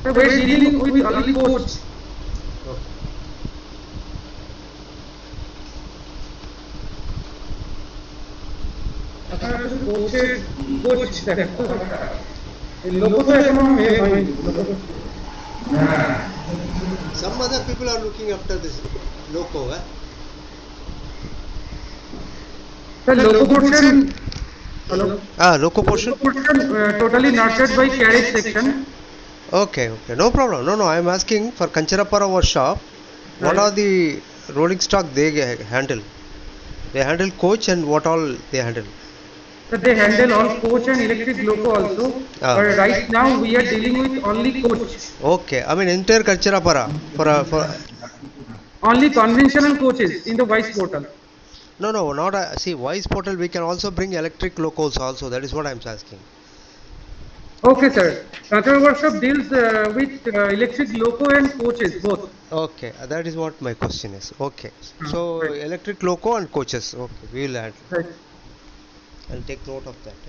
We're dealing with only coach. আপনারা শুধু কোচের কোচ দেখেন তো লোগো তো এখনো হয়নি Some other people are looking after this logo, eh? The logo portion, hello? Logo portion? Totally nurtured by carriage section. Okay, no problem. No, I am asking for Kancharapara workshop, what are the rolling stock they handle? They handle coach and what all they handle? So they handle all coach and electric loco also. But right now we are dealing with only coach. Okay, I mean entire Kancharapara for only conventional coaches in the Wise portal. No, not see Wise portal. We can also bring electric locos also. That is what I am asking. Okay, sir. Kancharapara workshop deals with electric loco and coaches both. Okay, that is what my question is. Okay, so right. Electric loco and coaches. Okay, we will add. Right. I'll take note of that.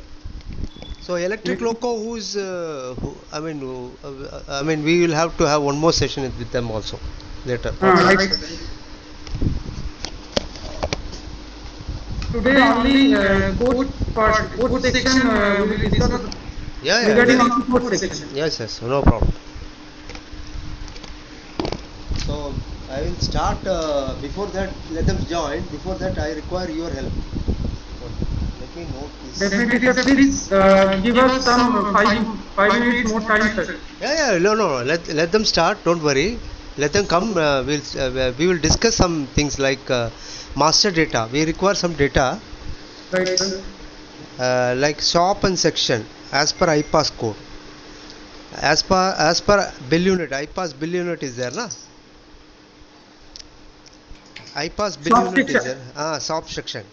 So electric loco, who's I mean, we will have to have one more session with them also later. Right. Today only coach section we will discuss. Regarding only coach section. Yes, no problem. So I will start. Before that, let them join. Before that, I require your help. Definitely, sir. Please give us some 5 minutes more time, sir. Yeah. No. Let them start. Don't worry. Let them come. We will discuss some things like master data. We require some data. Right, sir. Like shop and section as per IPAS code. As per bill unit. IPAS bill unit is there, na? IPAS bill shop unit section. Is there. Shop section.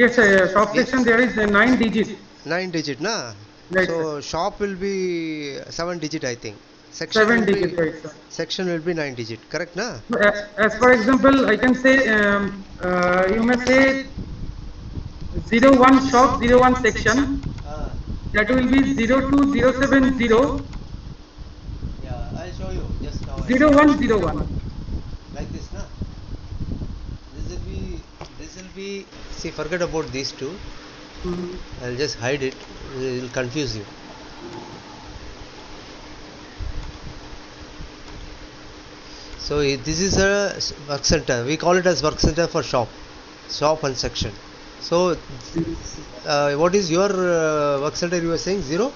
Yes, sir. Shop section there is 9 digit. 9 digit, na? Right, so sir. shop will be 7 digit, I think. Section 7 digit, right, sir. Section will be 9 digit, correct, na? As for example, I can say you may say 01 shop 01 section. That will be 02070. Yeah, I'll show you just now. 0101. Like this, na? This will be. See, forget about these two. I'll just hide it. It will confuse you. So this is a work center. We call it as work center for shop and section. So what is your work center? You were saying 0?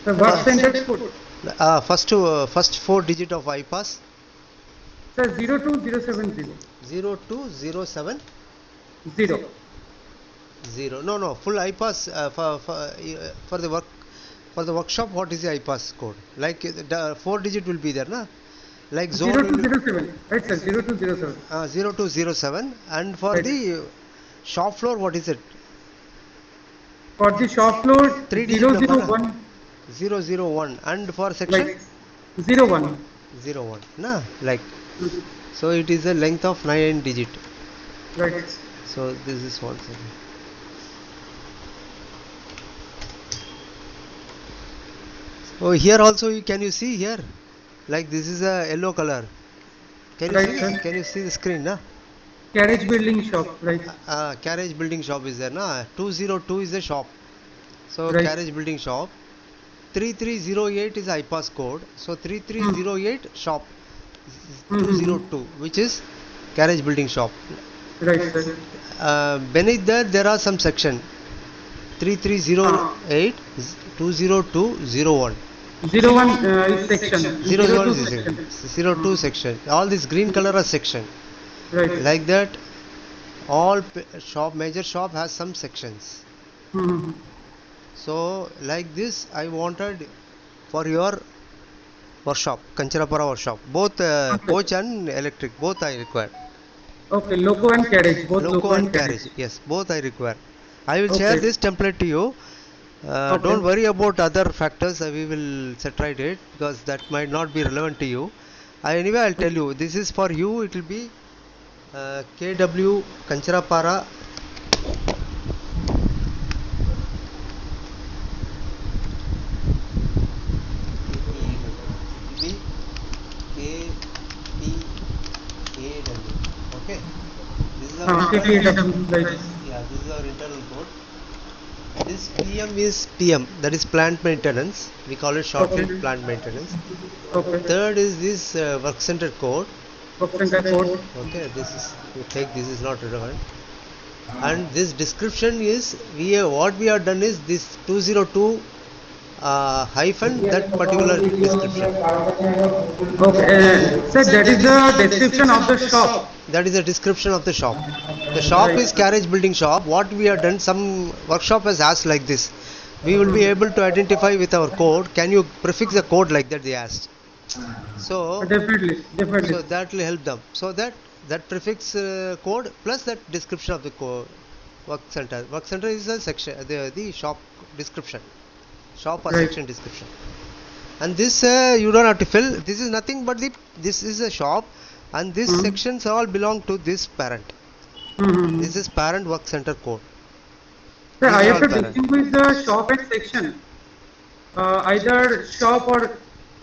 The work center code. First 4 digit of IPAS. Sir, 02070. 02070. 0. No. Full IPAS for the workshop. What is the IPAS code? Like the 4 digit will be there, na? Like zone 0207. Right, sir. 0207. 0207. And for right. The shop floor, what is it? For the shop floor, 3 digit 001. 001. And for section? Like 01. 01. Na? Like. So it is a length of 9 digit. Right. So this is one second. Oh, here also can you see here? Like this is a yellow color. Can you see? Can you see the screen, na? Carriage building shop, right? Carriage building shop is there, na? 202 is the shop. So right. Carriage building shop. 3308 is IPAS code. So 3308 shop 202, which is carriage building shop. Right, sir. Beneath that there are some section. 3308 20201. 01 is section. 01 is section. 02 section. All this green color are section. Right. Like that, all major shop has some sections. So like this, I wanted for your workshop, Kancharapara workshop, both coach and electric, both I require. Okay, loco and carriage, both loco and carriage. Yes, both I require. I will share this template to you. Don't worry about other factors. We will set right it because that might not be relevant to you. Anyway, I'll tell you. This is for you. It will be KW Kancharapara PPW, right. Yeah, this is our internal code. This PM is PM, that is plant maintenance. We call it Okay. shortly plant maintenance. Okay. Third is this work center code. Work center code. Okay, this is you take this is not relevant. And this description is what we have done is this 202 hyphen that particular description. Okay. Sir, that is the description of the shop. That is a description of the shop. The shop is carriage building shop. What we have done, some workshop has asked like this. We will be able to identify with our code. Can you prefix a code like that? They asked. So Definitely. so that will help them. So that prefix code plus that description of the work center. Work center is a section, the shop description, shop or Right. section description. And this you don't have to fill. This is nothing but this is a shop, and these sections all belong to this parent. Mm-hmm. This is parent work center code. Sir, These I are have all to parent. distinguish the shop and section. Either shop or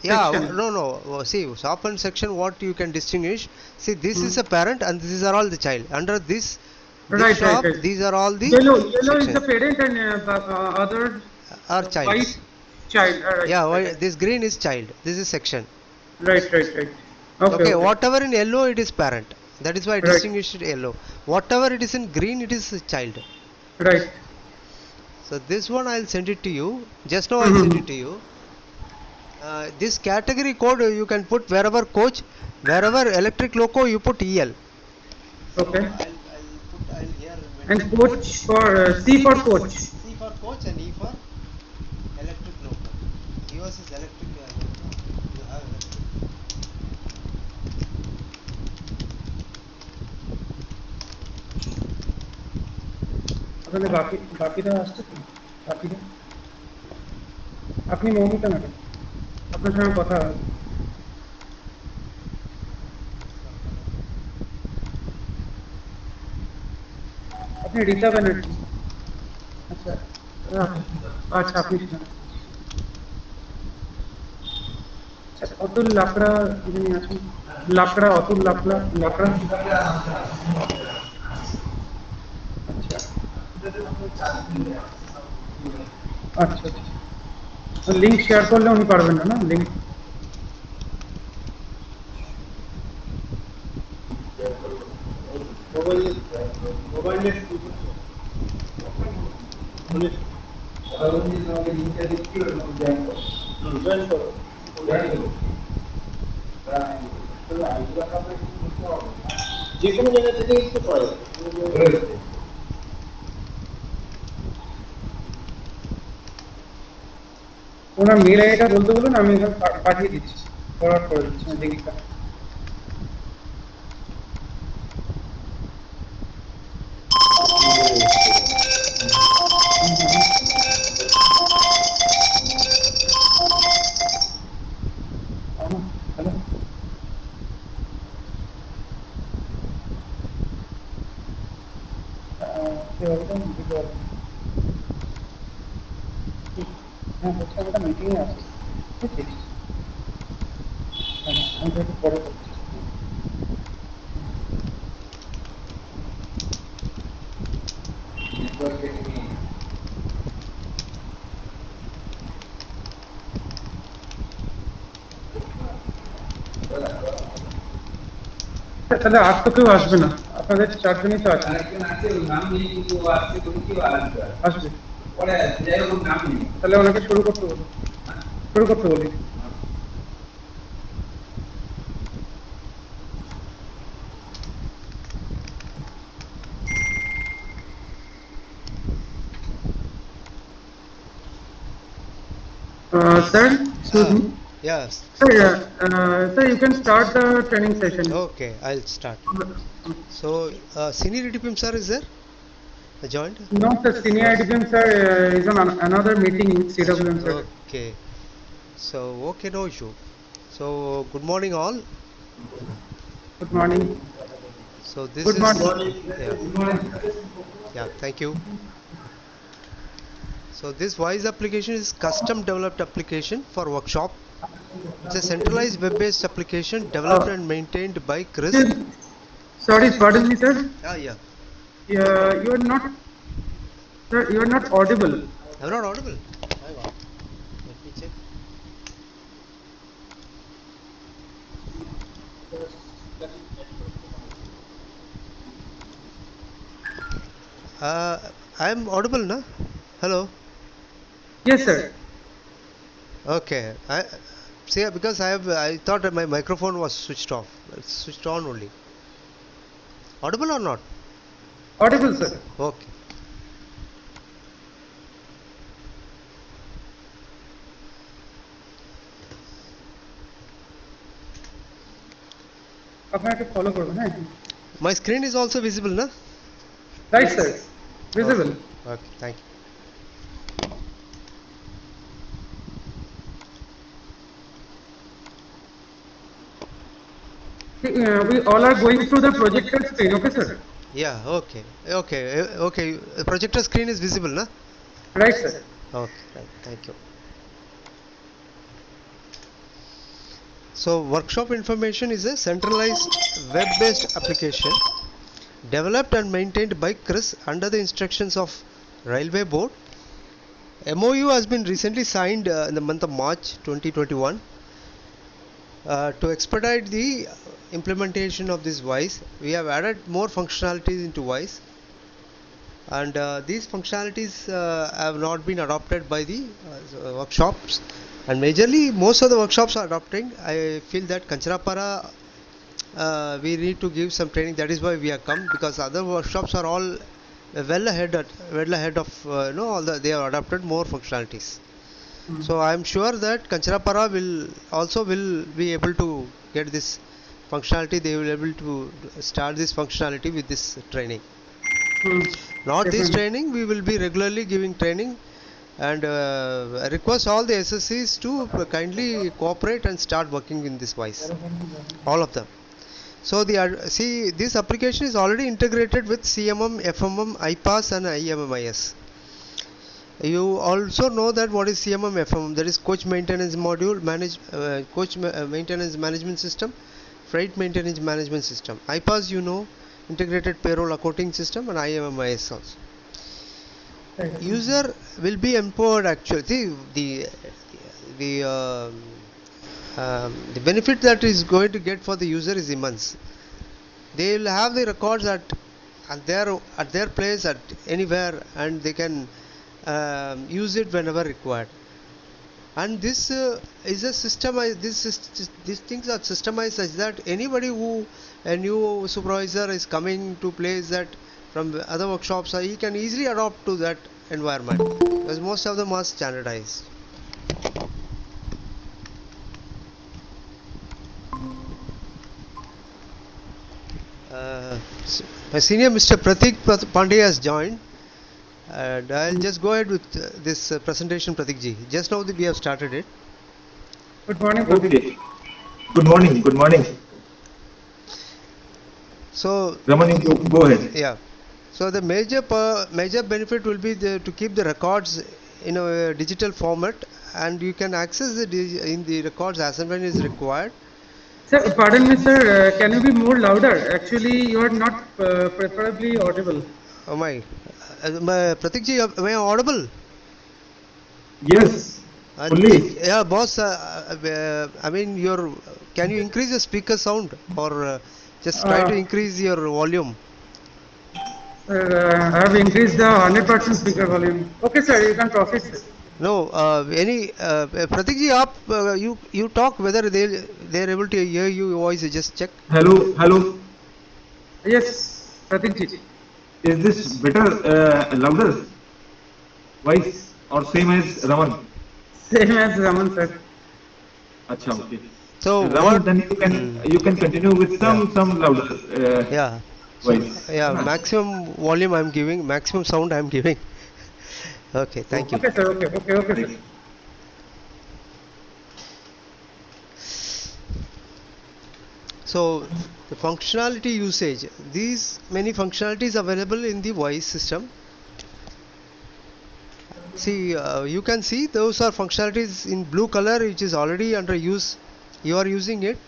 Yeah, section. no. See, shop and section. What you can distinguish? See, this is a parent, and these are all the child. Under this Right, shop, right. these are all the Yellow is the section parent and other or child. white child. Right. Yeah, Right. this green is child. This is section. Right. Okay, whatever in yellow it is parent. That is why I Right. distinguished yellow. Whatever it is in green, it is child. Right. So this one I'll send it to you. Just now I'll send it to you. This category code you can put wherever coach, wherever electric loco you put EL. Okay. I'll here And coach for C for coach. C for coach and E for electric loco. Yours is electric. You have electric. আপনাদের বাকিটা আসছে তো বাকিটা আপনি Moumita madam আপনার সঙ্গে কথা হবে আপনি রীতা ব্যানার্জি আচ্ছা আচ্ছা আপনি অতুল লাকড়া যিনি আছেন লাকড়া অতুল লাকড়া লাকড়া আচ্ছা লিংক শেয়ার করলে উনি পারবেন না লিংক যে কোনো জায়গা থেকে একটু করে ওনার মেল আইডিটা বলতে বলুন আমি এখানে পাঠিয়ে দিচ্ছি ফরওয়ার্ড করে দিচ্ছি লিংকটা হ্যালো হ্যাঁ হচ্ছে আমরা মিটিংয়ে আছি ঠিক আছে আমি তো একটু পরে করছি তাহলে আর তো কেউ আসবে না আপনাদের চারজনই তো আছে আসবে তাহলে ওনাকে শুরু করতে বলি sir excuse me Yes. sir you can start the training session Okay, I'll start. So, senior DPM sir is there? Joined? no sir senior IDPM sir is on another meeting in CWM sir Okay. So, okay, no issue. So, good morning all. good morning So, this Good is morning. yeah, thank you. So, this WISE application is custom developed application for workshop. It's a centralized web-based application developed and maintained by Chris. sorry pardon me sir Yeah. You are not, sir, you are not audible. I'm not audible. Hang on. Let me check. I'm audible, na? Hello. Yes, sir. Okay. See, because I thought that my microphone was switched off. It's switched on only. Audible or not? Audible, sir. Okay. আপনাকে follow করবেন হ্যাঁ My screen is also visible, na? Right sir visible Okay. Thank you. we all are going through the projector screen, okay sir? Yeah. Okay. Okay. The projector screen is visible, na? Right sir. Okay. Right. Thank you. So workshop information is a centralized web-based application developed and maintained by Chris under the instructions of Railway Board. MOU has been recently signed in the month of March 2021 to expedite the implementation of this WISE. We have added more functionalities into WISE, and these functionalities have not been adopted by the workshops, and majorly most of the workshops are adopting. I feel that Kanchanapara we need to give some training. That is why we have come, because other workshops are all well ahead of all they have adopted more functionalities. So I am sure that Kanchanapara will be able to get this functionality. They will be able to start this functionality with this training. Not this training, we will be regularly giving training, and I request all the SSCs to kindly cooperate and start working in this WISE, all of them. So see, this application is already integrated with CMM, FMM, IPAS and IMMIS. You also know that what is CMM, FMM, that is coach maintenance module, maintenance management system, freight maintenance management system. IPAS, you know, integrated payroll accounting system, and IMMIS also. User will be empowered actually. See, the benefit that is going to get for the user is immense. They will have the records at their place, at anywhere, and they can use it whenever required. And this is a systemized. These things are systemized such that anybody a new supervisor is coming to place that from other workshops, he can easily adopt to that environment, because most of them are standardized. My senior Mr. Pratik Pandey has joined, and I'll just go ahead with this presentation. Pratik ji, just now that we have started it. Good morning. Okay. Good morning. So Raman, you go ahead. Yeah. So the major benefit will be to keep the records in a digital format, and you can access in the records as and when is required. Sir, pardon me, sir. Can you be more louder? Actually, you are not preferably audible. Oh my, Pratik ji, am I audible? Yes. Fully. Yeah, boss. I mean, can you increase the speaker sound, or just try to increase your volume? Sir, I have increased the 100% speaker volume. Okay, sir, you can proceed, sir. No, Pratik ji, you talk whether they're able to hear your voice. Just check. Hello. Yes, Pratik ji. Is this better, louder voice, or same as Raman? Same as Raman, sir. Acha, okay. So Raman, then you can continue with some louder voice. Maximum volume I'm giving, maximum sound I'm giving. Okay, thank you. Okay, sir. Okay, sir. So the functionality usage, these many functionalities available in the WISE system. See, you can see those are functionalities in blue color, which is already under use. You are using it,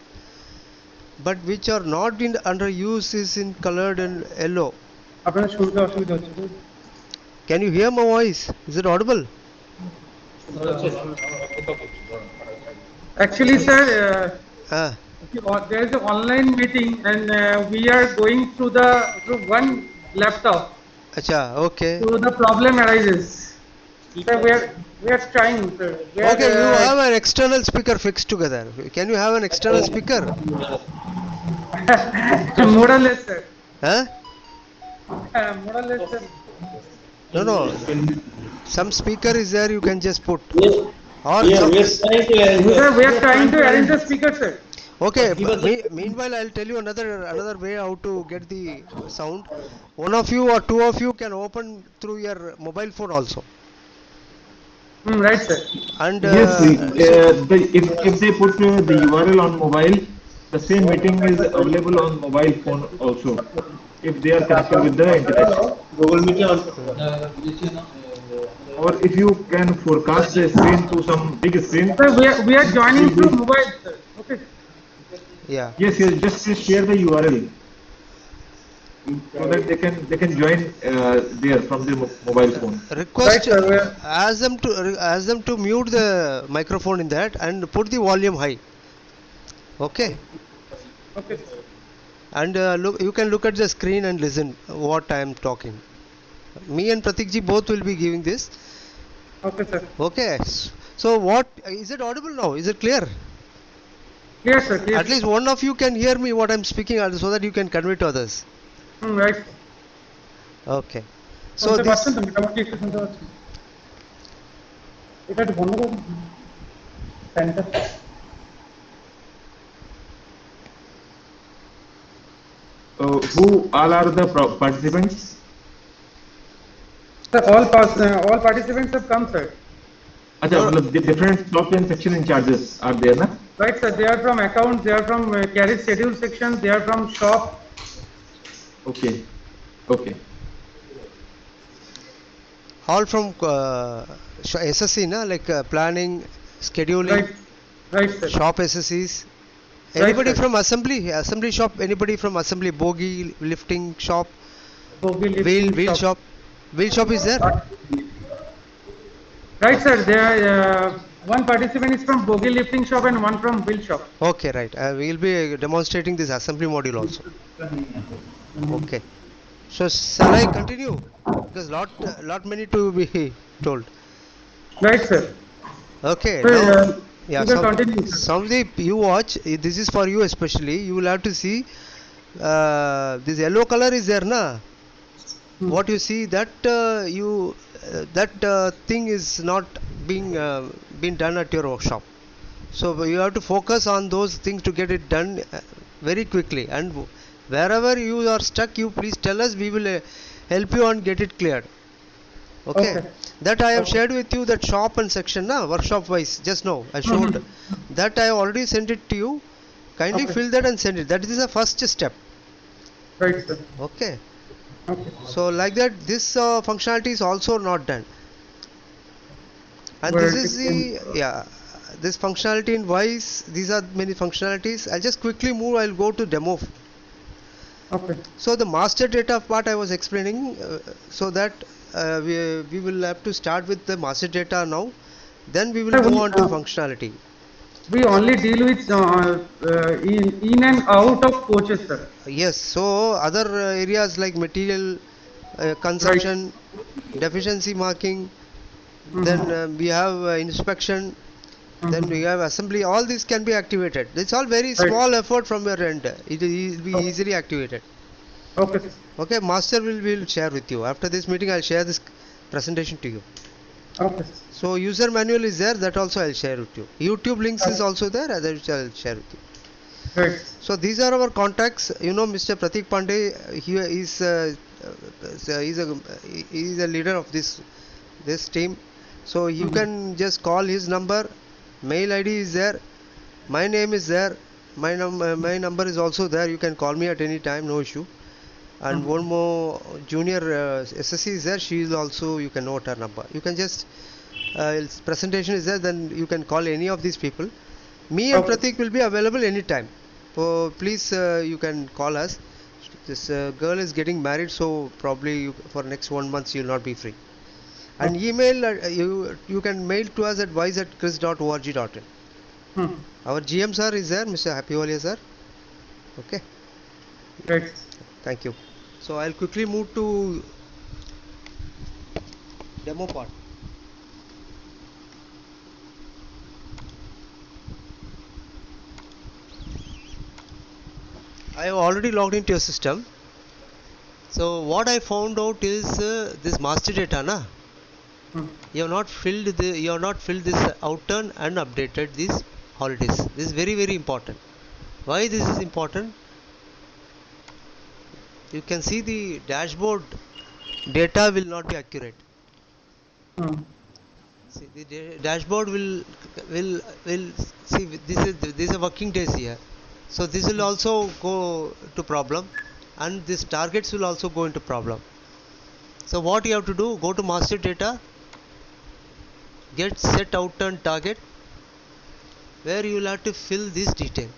but which are not under use is in colored and yellow. আপনার শুনতে অসুবিধা হচ্ছে তো? Can you hear my voice? Is it audible? Actually, sir, Ah, there is an online meeting and we are going through one laptop. acha, okay. So the problem arises. Sir, we are trying, sir. We are, Okay, you have an external speaker fixed together. Can you have an external speaker? more or less, sir. Huh? More or less, sir. No, no. Some speaker is there you can just put. Or Yeah, some, we are trying to Sir, we are trying to arrange the speaker, sir. okay. Meanwhile, I'll tell you another way how to get the sound. One of you or two of you can open through your mobile phone also. Right, sir. And Yes, so, if they put the URL on mobile, the same meeting is available on mobile phone also, if they are connected with the internet. Google Meet on. Or if you can forecast the screen to some big screen, Sir, we are joining through mobile, sir. Okay. yeah. yes, just share the URL so that they can join there from their mobile phone. Request Right, sir, we are- ask them to mute the microphone in that and put the volume high. Okay. Okay. And look, you can look at the screen and listen what I am talking. Me and Pratik ji both will be giving this. Okay, sir. Okay. So what is it audible now? Is it clear? Clear, sir. Clear. At least one of you can hear me what I'm speaking so that you can convey to others. Right. Okay. So শুনতে this পাচ্ছেন তো? মোটামুটি একটু শুনতে পাচ্ছেন? এটা একটু বন্ধ করুন ফ্যানটা। Who all are the participants? Sir, all participants have come, sir. Acha, matlab the different top 10 section in charges are there, na? Right, sir. They are from accounts, they are from carriage schedule section, they are from shop. Okay, okay. all from SSC na, like planning, scheduling, Right. Right, sir. shop SSCs. Right, Anybody sir. from assembly shop? Anybody from assembly, bogie, lifting shop, Bogie lifting wheel shop? Wheel shop is there? Right, sir. There one participant is from bogie lifting shop and one from wheel shop. Okay, right. We will be demonstrating this assembly module also. Okay. So shall I continue? Because lot many to be told. Right, sir. Okay. Sir, Now, yeah. you can continue, sir. Somdeep, you watch. This is for you especially. You will have to see. This yellow color is there, na? What you see that that thing is not being done at your workshop. So you have to focus on those things to get it done very quickly. And wherever you are stuck, you please tell us. We will help you and get it cleared. Okay. That I have shared with you that shop and section, na, workshop wise. Just now I showed that I already sent it to you. Kindly fill that and send it. That is the first step. Right, sir. Okay. Okay. So like that, this functionality is also not done. And Well, this is it the this functionality in Wise. These are many functionalities. I'll just quickly move. I'll go to demo. Okay. So the master data part I was explaining, so that we will have to start with the master data now. Then we will Sir, move we, on to functionality. We only deal with in and out of coaches, sir. Yes. So other areas like material consumption, deficiency marking. Then we have inspection. Then we have assembly. All these can be activated. It's all very small effort from your end. It will be easily activated. Okay, sir. Okay, master will share with you. After this meeting, I'll share this presentation to you. Okay, sir. So user manual is there. That also I'll share with you. YouTube links is also there. That I'll share with you. Right. So these are our contacts. You know, Mr. Pratik Pandey. He is he's a leader of this team. So you can just call his number. Mail ID is there. My name is there. My number is also there. You can call me at any time. No issue. And one more junior SSC is there. She is also, you can note her number. You can just presentation is there. Then you can call any of these people. Me and Pratik will be available anytime. So please you can call us. this girl is getting married, so probably for next 1 month you'll not be free. And email you can mail to us at wise@chris.org.in. Our GM sir is there, Mr. Happy Walia sir. Okay. Right. Thank you. So I'll quickly move to demo part. I have already logged into your system. So what I found out is this master data, na? You have not filled this outturn and updated these holidays. This is very, very important. Why this is important? You can see the dashboard data will not be accurate. See, the dashboard will see, this is working days here. So this will also go to problem, and these targets will also go into problem. So what you have to do, go to master data, get set outturn target, where you will have to fill this detail.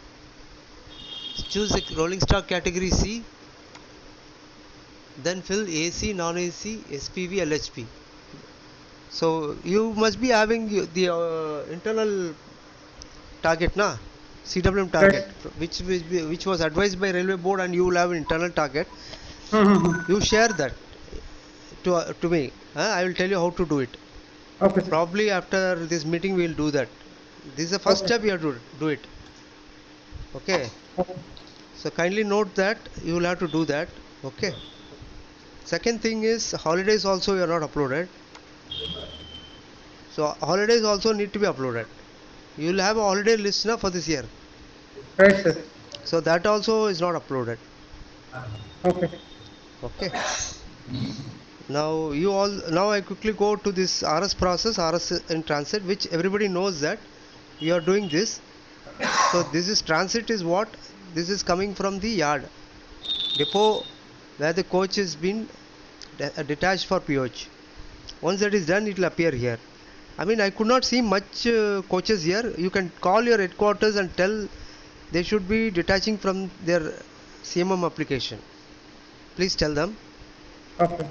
Choose the rolling stock category C, then fill AC, non-AC, SPV, LHP. So you must be having the internal target, na? CWM target, which was advised by Railway Board, and you will have an internal target. You share that to me. I will tell you how to do it. Okay. Probably after this meeting we will do that. This is the first step you have to do it. Okay. So kindly note that you will have to do that. Okay. Second thing is holidays also you are not uploaded. So holidays also need to be uploaded. You will have a holiday list now for this year. Right, sir. So that also is not uploaded. Okay. Okay. Now I quickly go to this RS process, RS in transit, which everybody knows that you are doing this. So this is transit is what? This is coming from the yard depot where the coach has been detached for POH. Once that is done, it will appear here. I mean, I could not see much coaches here. You can call your headquarters and tell they should be detaching from their CMM application. Please tell them. Okay.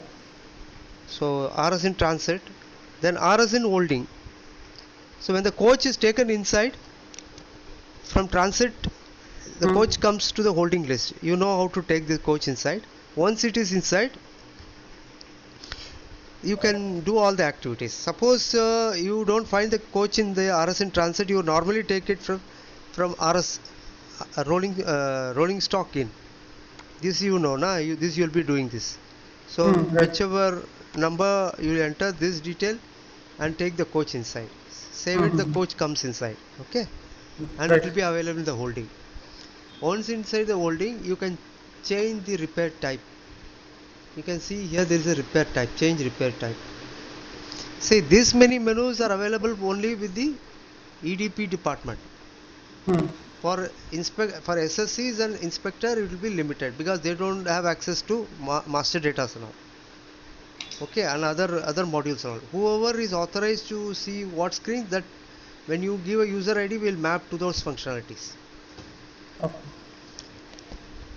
So RS in transit, then RS in holding. So when the coach is taken inside from transit, the coach comes to the holding list. You know how to take the coach inside. Once it is inside, you can do all the activities. Suppose you don't find the coach in the RS in transit, you normally take it from RS rolling stock in. This you know, na? This you'll be doing this. So whichever number you enter this detail and take the coach inside. Save it, the coach comes inside. Okay, and it will be available in the holding. Once inside the holding, you can change the repair type. You can see here there is a repair type, change repair type. See, this many menus are available only with the EDP department. For SSCs and inspector, it will be limited because they don't have access to master data now. Okay, and other modules and all. Whoever is authorized to see what screen, that when you give a user ID, will map to those functionalities. Okay.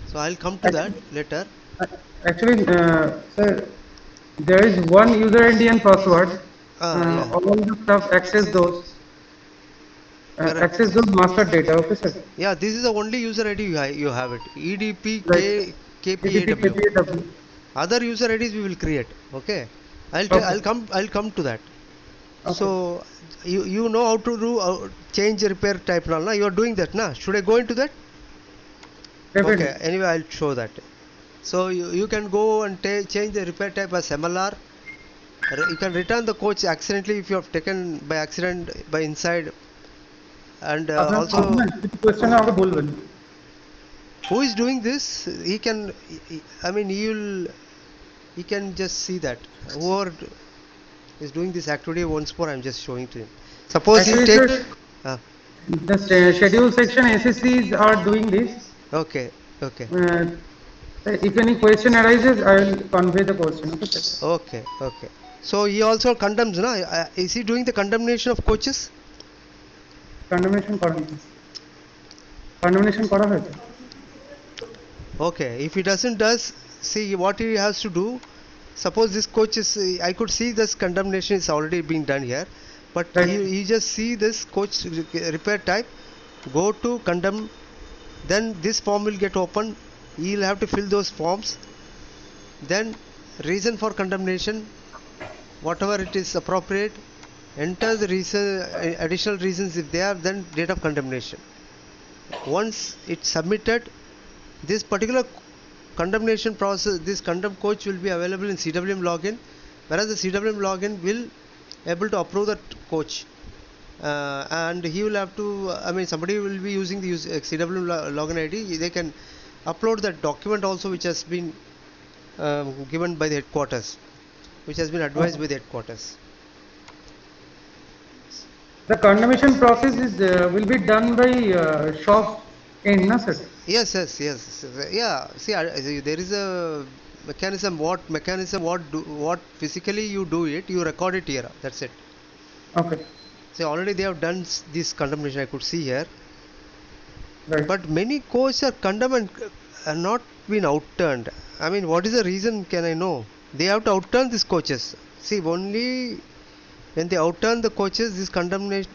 So I'll come to that later. Actually, sir, there is one user ID and password. Yeah. All the stuff access those. Access those master data. Okay, sir. Yeah, this is the only user ID you have it. EDP Right. KPAW. Other user IDs we will create. Okay. I'll come to that. Okay. So you know how to do change repair type now. Na? You are doing that, na? Should I go into that? Definitely. Okay. Anyway, I'll show that. So you can go and change the repair type as MLR. You can return the coach accidentally if you have taken by accident by inside. And also, who is doing this? He can. He can just see that. Whoever is doing this activity once more, I'm just showing to him. Suppose you take. The schedule section SSCs are doing this. Okay. Okay. If any question arises, I will convey the question. Okay. Okay. So he also condemns, na? Is he doing the condemnation of coaches? Condemnation করা হয়েছে Okay, if he doesn't does, see what he has to do. Suppose this coach is, I could see this condemnation is already being done here, but Right. he just see this coach repair type, go to condemn, then this form will get open. He'll have to fill those forms. Then reason for condemnation, whatever it is appropriate, enter the reason, additional reasons if they have, then date of condemnation. Once it's submitted, this particular condemnation process, this condemn coach will be available in CWM login, whereas the CWM login will able to approve that coach, and he will have to, I mean somebody will be using the CWM login ID. They can upload that document also, which has been given by the headquarters, which has been advised by the headquarters. The condemnation process is will be done by shop end, na sir? Yes, yes, yes, yeah. See, there is a mechanism. What physically you do it, you record it here. That's it. Okay. See, already they have done this condemnation. I could see here. Right. But many coaches are condemned and not been outturned. I mean, what is the reason? Can I know? They have to outturn these coaches. See, only when they outturn the coaches, this condemnation,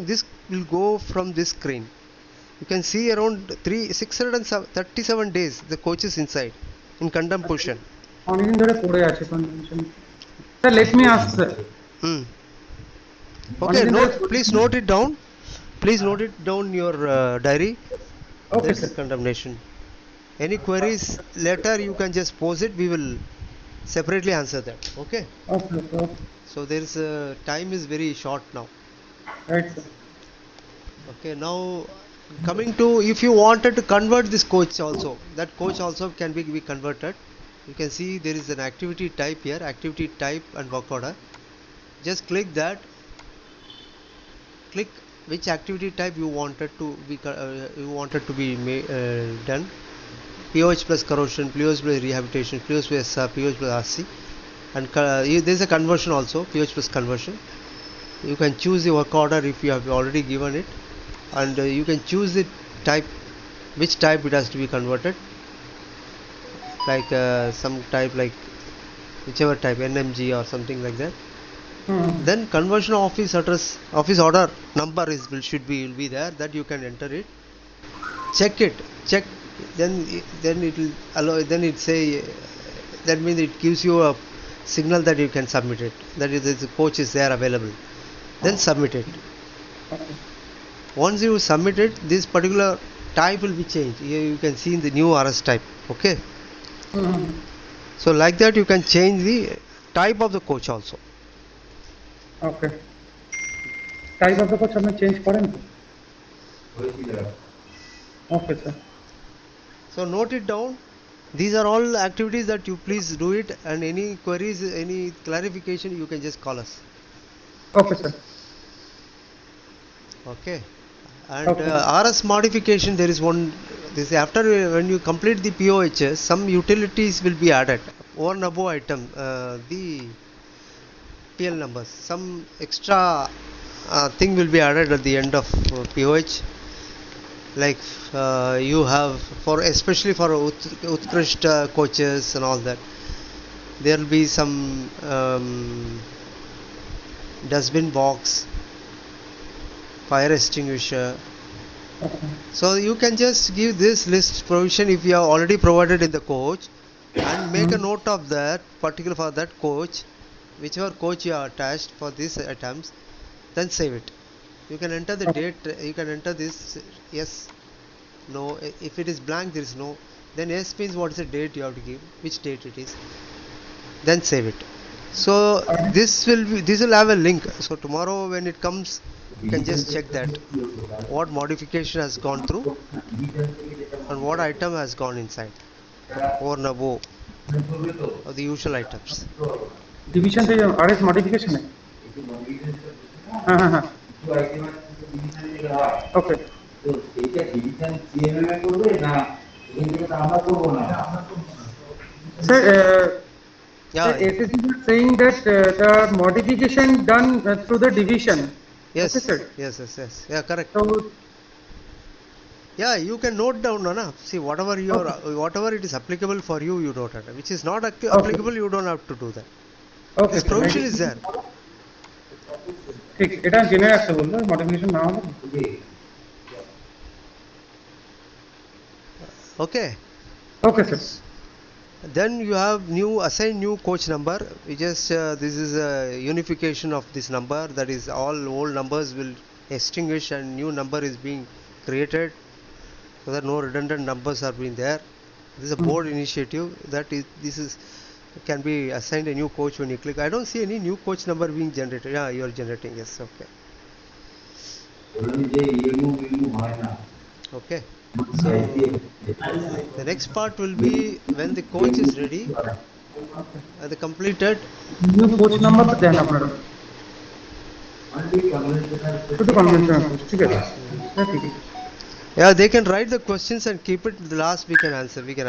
this will go from this screen. You can see around 637 days the coach is inside in condemned position. অনেকদিন ধরে পড়ে আছে condemnation. Sir, let me ask sir. Hmm. Okay, please note it down. Please note it down in your diary. Okay, That's sir. condemnation. Any queries later you can just pose it. We will separately answer that. Okay. Okay, okay. So there is time is very short now. Right, sir. Okay. Now coming to, if you wanted to convert this coach also, that coach also can be converted. You can see there is an activity type here, activity type and work order. Just click that. Click which activity type you wanted to be done. POH plus corrosion, POH plus rehabilitation, POH plus SR, POH plus RC, and there is a conversion also, POH plus conversion. You can choose the work order if you have already given it, and you can choose the type, which type it has to be converted, like some type, like whichever type, NMG or something like that. Then conversion office address, office order number will be there, that you can enter it. Check, then it will allow, then it say, that means it gives you a signal that you can submit it, that is the coach is there available. Then submit it. Once you submit it, this particular type will be changed. Here you can see in the new RS type. Okay. So like that you can change the type of the coach also. Okay. Type of the coach আপনি change করেন? Okay, sir. So note it down. These are all activities that you please do it, and any queries, any clarification, you can just call us. Okay, sir. Okay. And Okay. RS modification, there is one. This after when you complete the POHS, some utilities will be added over and above item, the PL numbers. Some extra thing will be added at the end of POH. Like you have, for especially for Utkrisht coaches and all that, there will be some dustbin box, fire extinguisher. So you can just give this list provision if you have already provided in the coach, and make a note of that particular for that coach, whichever coach you have attached for these items, then save it. You can enter the date, you can enter this yes, no. If it is blank, there is no. Then yes means what is the date you have to give, which date it is, then save it. So this will have a link. So tomorrow when it comes, you can just check that what modification has gone through and what item has gone inside or above of the usual items. Division থেকে RS modification है? हाँ. Okay. তো এইটা division CMM এ করবে না এখান থেকে তো আমরা করব না Sir, Yeah. SSC is saying that the modification done through the division. Yes. Okay, sir. Yes. Yeah, correct. So Yeah, you can note down, na. See, whatever whatever it is applicable for you, you note it. Which is not applicable, you don't have to do that. Okay This sir, provision is there. ঠিক, এটা জেনে রাখতে বললো, modification না হলে। Okay. Okay sir. Then you have assign new coach number. We just this is a unification of this number. That is, all old numbers will extinguish and new number is being created, so that no redundant numbers are being there. This is a board initiative. This is can be assigned a new coach when you click. I don't see any new coach number being generated. Yeah, you are generating. Yes, okay. Okay. So the next part will be when the coach is ready, the completed. New coach number তো দেন আপনারা, শুধু conventional coach, ঠিক আছে? হ্যাঁ, ঠিক আছে। Yeah, they can write the questions and keep it the last. We can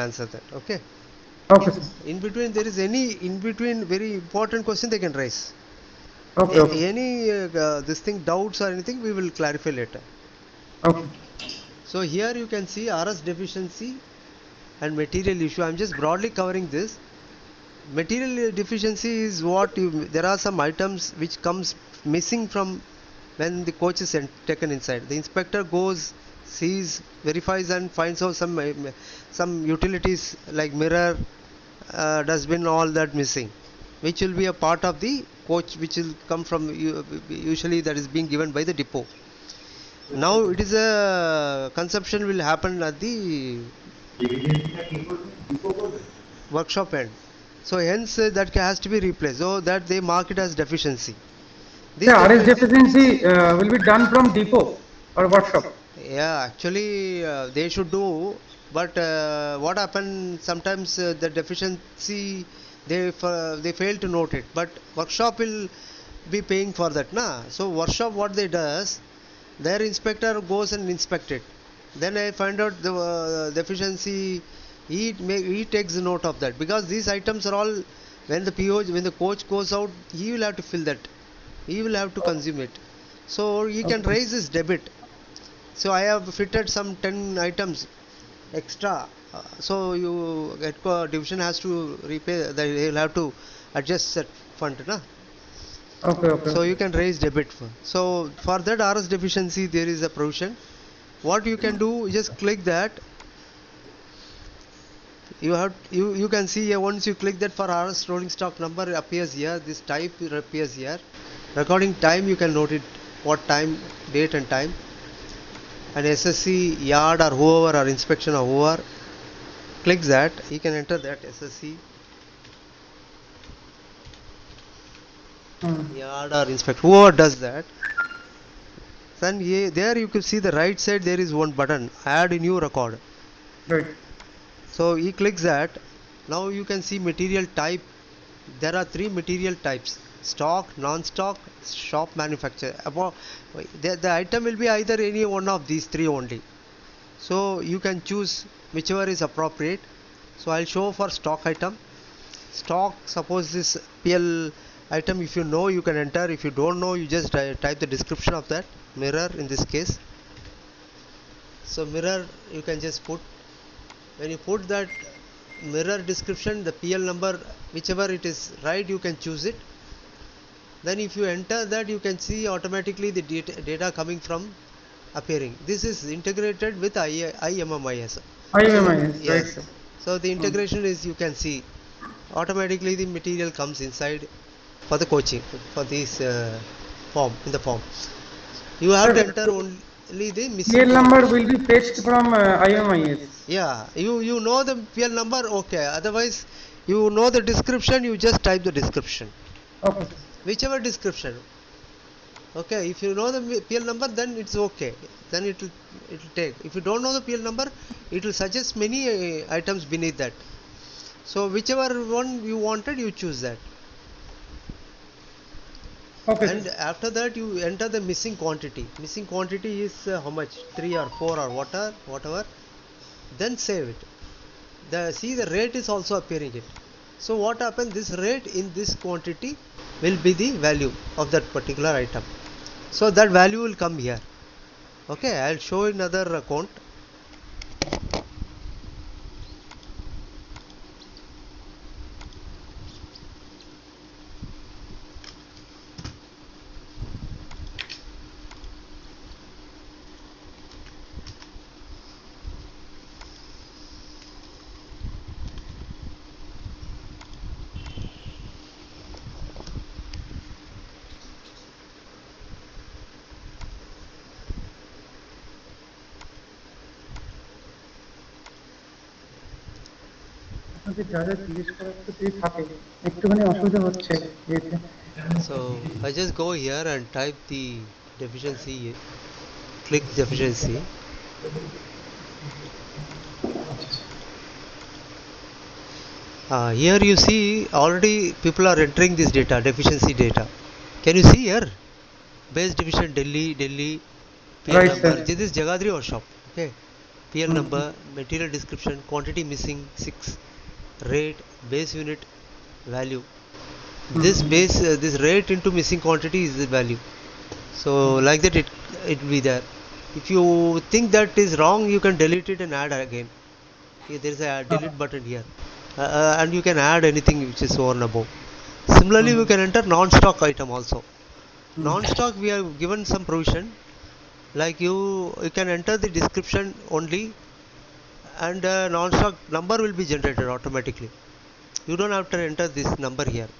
answer that. Okay. Okay sir. In between, there is any very important question they can raise. Okay okay Any this thing doubts or anything, we will clarify later. Okay. So here you can see RS deficiency and material issue. I'm just broadly covering this. Material deficiency is there are some items which comes missing from when the coach is taken inside. The inspector goes, sees, verifies and finds out some utilities like mirror, dustbin, all that missing, which will be a part of the coach, which will come from usually that is being given by the depot. Now it is a consumption will happen at the workshop end. So hence that has to be replaced. So that they mark it as deficiency. This sir, RS deficiency will be done from depot or workshop? Yeah, actually they should do, but what happens sometimes the deficiency they fail to note it, but workshop will be paying for that, na. So workshop what they does, their inspector goes and inspect it. Then I find out the deficiency. He takes note of that, because these items are all when the coach goes out, he will have to fill that. He will have to consume it. So he can raise his debit. So I have fitted some 10 items extra. So division has to repay. They will have to adjust that fund, na. Okay. So you can raise debit. So for that RS deficiency, there is a provision. What you can do, just click that. You can see here, once you click that, for RS rolling stock number appears here. This type appears here. Recording time, you can note it, what time, date and time. And SSC, yard or whoever, or inspection or whoever, clicks that, he can enter that SSC, yard or inspect, whoever does that. Then there you can see the right side, there is one button, add new record. Right. So he clicks that. Now you can see material type. There are 3 material types: stock, non-stock, shop manufacture. The item will be either any one of these 3 only. So you can choose whichever is appropriate. So I'll show for stock item. Stock, suppose this PL item, if you know, you can enter. If you don't know, you just type the description of that. Mirror in this case. So mirror you can just put. When you put that mirror description, the PL number, whichever it is right, you can choose it. Then if you enter that, you can see automatically the data coming from appearing. This is integrated with IMMIS. IMMIS, Yes. right, sir. So the integration is, you can see automatically the material comes inside for the coaching, for this form, in the form. You have to enter only the missing PL number will be fetched from IMMIS. Yeah, you know the PL number, okay. Otherwise, you know the description, you just type the description. Okay. Whichever description. Okay, if you know the PL number, then it's okay. Then it will take. If you don't know the PL number, it will suggest many items beneath that. So whichever one you wanted, you choose that. Okay. And after that, you enter the missing quantity. Missing quantity is how much? 3 or 4 or whatever. Then save it. See the rate is also appearing it. So what happens? This rate in this quantity will be the value of that particular item. So that value will come here. Okay, I'll show another account. আপনাকে যা যা জিজ্ঞেস করার তো যদি থাকে একটুখানি অসুবিধা হচ্ছে এতে। So I just go here and type the deficiency, click deficiency. Here you see already people are entering this data, deficiency data. Can you see here? Base division Delhi, PL Right, number. sir. This is Jagadri workshop. Okay. PL number, material description, quantity missing 6, rate, base unit, value. This rate into missing quantity is the value. So like that it will be there. If you think that is wrong, you can delete it and add again. Here, there is a delete button here, and you can add anything which is over and above. Similarly, we can enter non-stock item also. Non-stock we have given some provision, like you can enter the description only, and non-stock number will be generated automatically. You don't have to enter this number here.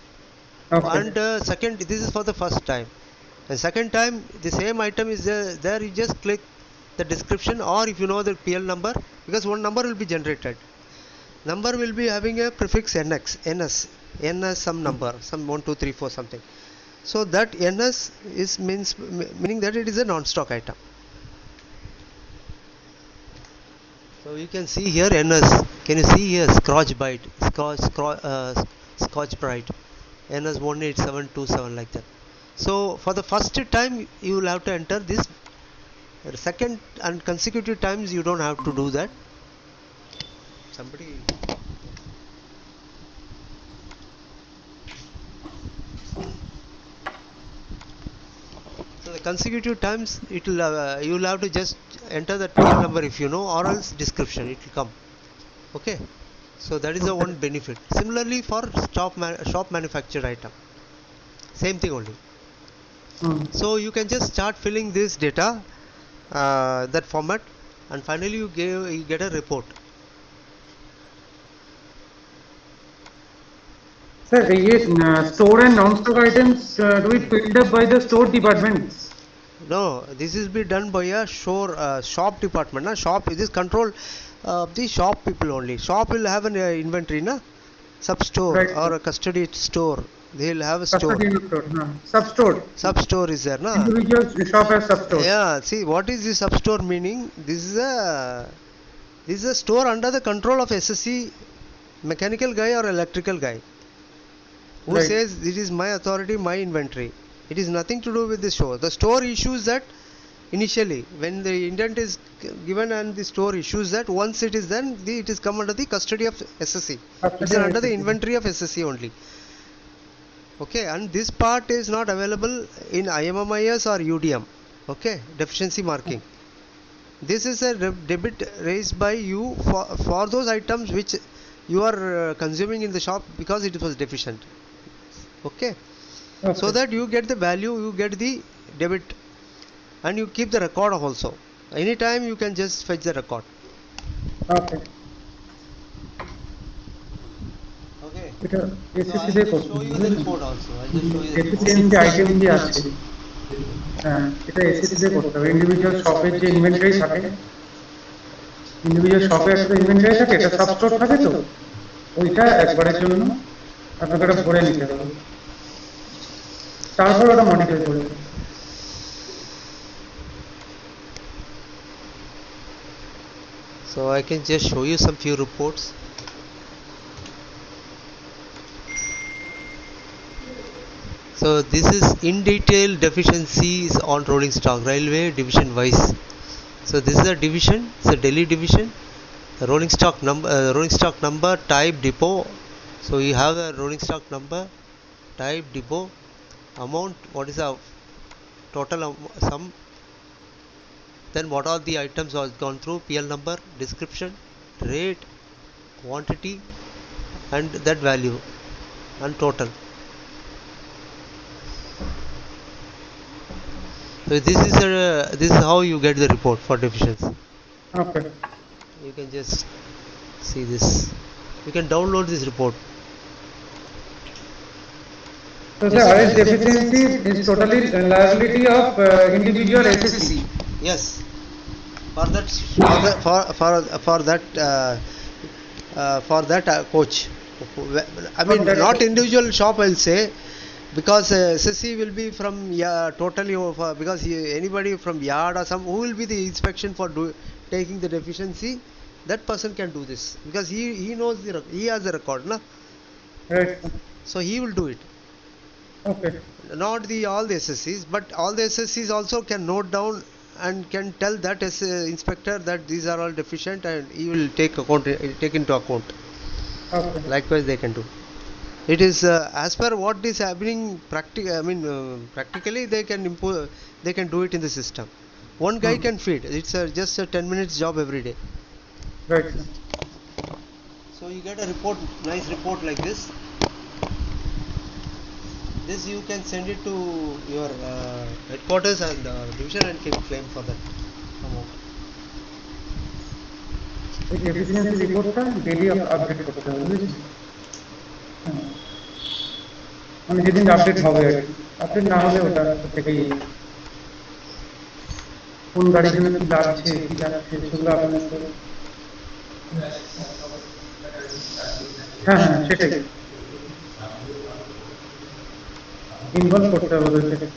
Okay. And second, this is for the first time, and second time the same item is there, you just click the description, or if you know the PL number, because one number will be generated. Number will be having a prefix ns some number, some 1 2 3 4 something. So that ns is meaning that it is a non-stock item. So you can see here ns. Can you see here Scotch Brite, Scotch Brite, ns 18727, like that. So for the first time you will have to enter this. Second and consecutive times you don't have to do that. Somebody. So the consecutive times it will you will have to just enter the PL number if you know, or else description it will come. Okay. So that is the one benefit. Similarly for shop manufactured item, same thing only. So you can just start filling this data, that format, and finally you get a report. Sir, yes, store and non-stock items, do it filled up by the store departments? No, this is be done by a shop department. Na? Shop, this control the shop people only. Shop will have an inventory, na? Sub-store, Right. or a custody store. They will have a store. Custody store, sub-store. Sub-store is there, na? Individual shop has sub-store. Yeah, see what is the sub-store meaning? This is a store under the control of SSC mechanical guy or electrical guy, who Right. says this is my authority, my inventory. It is nothing to do with the store. The store issues that initially when the indent is given, and the store issues that. Once it is done, it is come under the custody of SSC. It is under the inventory of SSC only. Okay, and this part is not available in IMMIS or UDM. Okay, deficiency marking. This is a debit raised by you for those items which you are consuming in the shop because it was deficient. Okay. So that you get the value, you get the debit, and you keep the record of also. Anytime you can just fetch the record. Okay. Okay. এটা So SSC I'll তে just show you the report also. I'll just show you the report. deficiency item যে আছে, হ্যাঁ, এটা SSC তে করতে হবে। Individual শপের যে ইনভেন্টরি থাকে, ইন্ডিভিজুয়াল শপে একটা ইনভেন্টরি থাকে, এটা সাবস্টোর থাকে, তো ওইটা একবারের জন্য আপনাকে ওটা ভরে নিতে হবে, তারপর ওটা মডিফাই করবে। So I can just show you some few reports. So this is in detail deficiencies on rolling stock, railway division wise. So this is a division, it's a Delhi division. The rolling stock number, type, depot. So you have a rolling stock number, type, depot, amount, what is the total sum, then what are the items are gone through, PL number, description, rate, quantity, and that value, and total. So this is how you get the report for deficiency. Okay. You can just see this. You can download this report. So the highest deficiency is totally liability of individual SSC. Yes. For that for that coach. I mean, that not coach. individual shop, I'll say, because SSC will be from totally over, because anybody from yard or some who will be the inspection for taking the deficiency, that person can do this because he knows he has the record, na? Right. So he will do it. Okay. Not all the SSCs, but all the SSCs also can note down and can tell that as inspector that these are all deficient, and he will take into account. Okay. Likewise, they can do. It is as per what is happening. Practically, they can impose. They can do it in the system. One guy can feed. It's just a 10 minutes job every day. Right, sir. So you get a report, nice report like this. This you can send it to your headquarters and division and can claim for that amount. এই efficiency রিপোর্টটা daily update করতে হবে, বুঝেছি? মানে যেদিন update হবে আর কি, update না হলে ওটা থেকেই কোন গাড়ির জন্য কি লাগছে কি যাচ্ছে সেগুলো আপনাকে, হ্যাঁ সেটাই ইনভলভ করতে হবে ওদেরকে।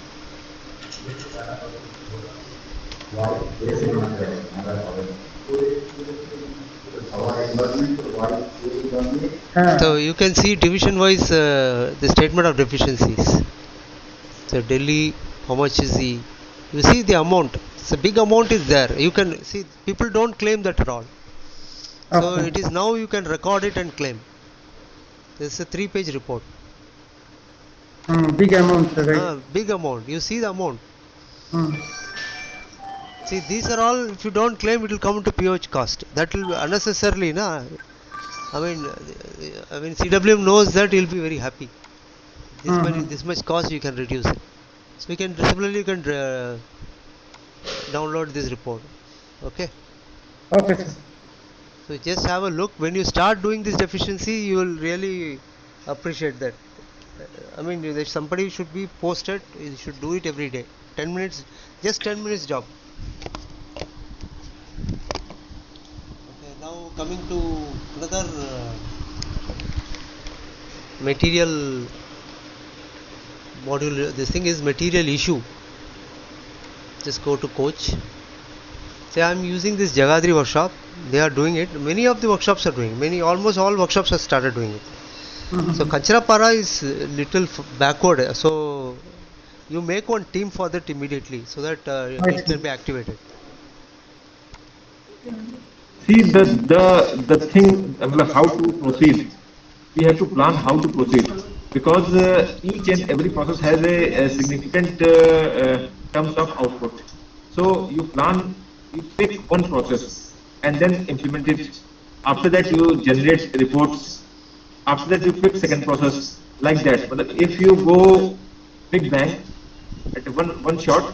হ্যাঁ So you can see division wise the statement of deficiencies. So Delhi, how much is you see the amount. So big amount is there. You can see people don't claim that at all. So Okay. it is now you can record it and claim. This is a 3-page report. Big amount, right? Big amount. You see the amount. Hmm See, these are all, if you don't claim, it will come into POH cost. That will be unnecessarily, na? I mean, CWM knows that he'll be very happy. This much cost you can reduce it. So similarly you can download this report. Okay. Okay sir. So just have a look. When you start doing this deficiency, you will really appreciate that. I mean, if somebody should be posted, you should do it every day. 10 minutes, just 10 minutes job. Okay, now coming to another material module. This thing is material issue. Just go to coach. Say I am using this Jagadri workshop. They are doing it. Many of the workshops are doing. Almost all workshops have started doing it. So Kancharapara is little backward. So you make one team for that immediately, so that it can be activated. See the thing, how to proceed. We have to plan how to proceed because each and every process has a significant terms of output. So you pick one process and then implement it. After that you generate reports. After that you pick second process, like that. But if you go big bang at one shot,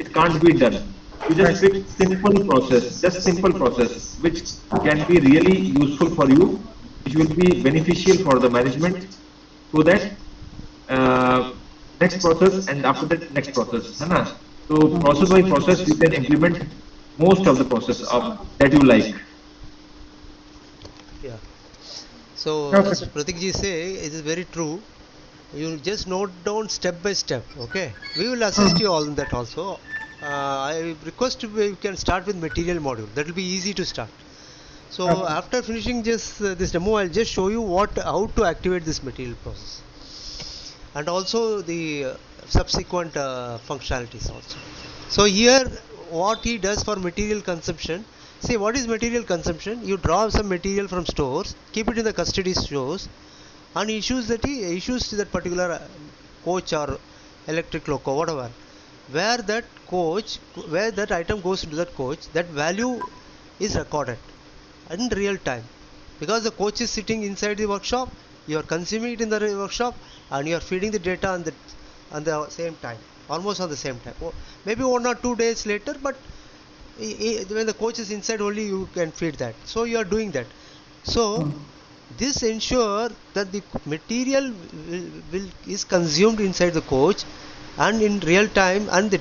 it can't be done. You just pick simple process which can be really useful for you, which will be beneficial for the management, so that next process and after that next process. So process by process you can implement most of the process that you like. Yeah. So Okay. as Pratik ji say, it is very true. You just note down step by step. Okay. We will assist you all in that also. I request you can start with material module. That will be easy to start. So Okay. after finishing just this demo, I'll just show you how to activate this material process, and also the subsequent functionalities also. So here, what he does for material consumption. See, what is material consumption? You draw some material from stores, keep it in the custody stores, and issues to that particular coach or electric loco, whatever. Where that item goes into that coach, that value is recorded in real time, because the coach is sitting inside the workshop. You are consuming it in the workshop, and you are feeding the data on the same time, almost on the same time. Maybe 1 or 2 days later, but when the coach is inside only you can feed that. So you are doing that. So this ensure that the material is consumed inside the coach and in real time, and the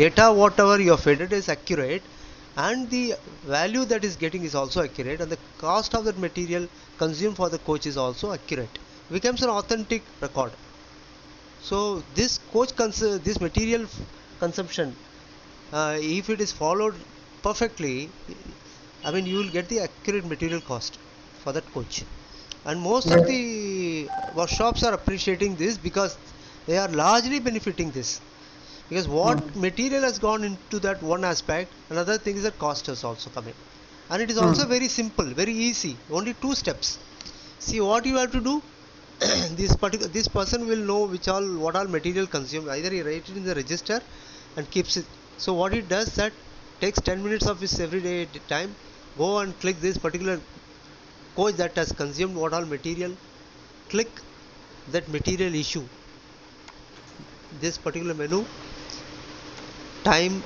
data whatever you have fed it is accurate, and the value that is getting is also accurate, and the cost of that material consumed for the coach is also accurate, becomes an authentic record. So this this material consumption, if it is followed perfectly, I mean you will get the accurate material cost for that coach. And most of the workshops are appreciating this because they are largely benefiting this, because what material has gone into that one aspect, another thing is that cost has also come in, and it is also very simple, very easy, only 2 steps. See what you have to do. This person will know what all material consumed, either he writes it in the register and keeps it. So what it does, that takes 10 minutes of his everyday time, go and click this particular coach that has consumed what all material, click that material issue, this particular menu, time,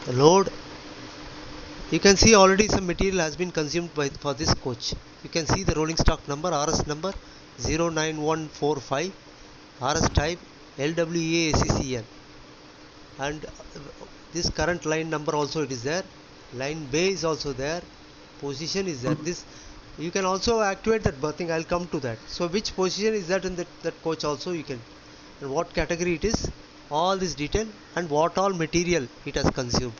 load. You can see already some material has been consumed for this coach. You can see the rolling stock number, RS number 09145, RS type LWACCN, and this current line number also it is there, line bay is also there, position is there. This you can also activate that berthing, I'll come to that. So which position is that in that coach also you can, and what category it is, all this detail, and what all material it has consumed,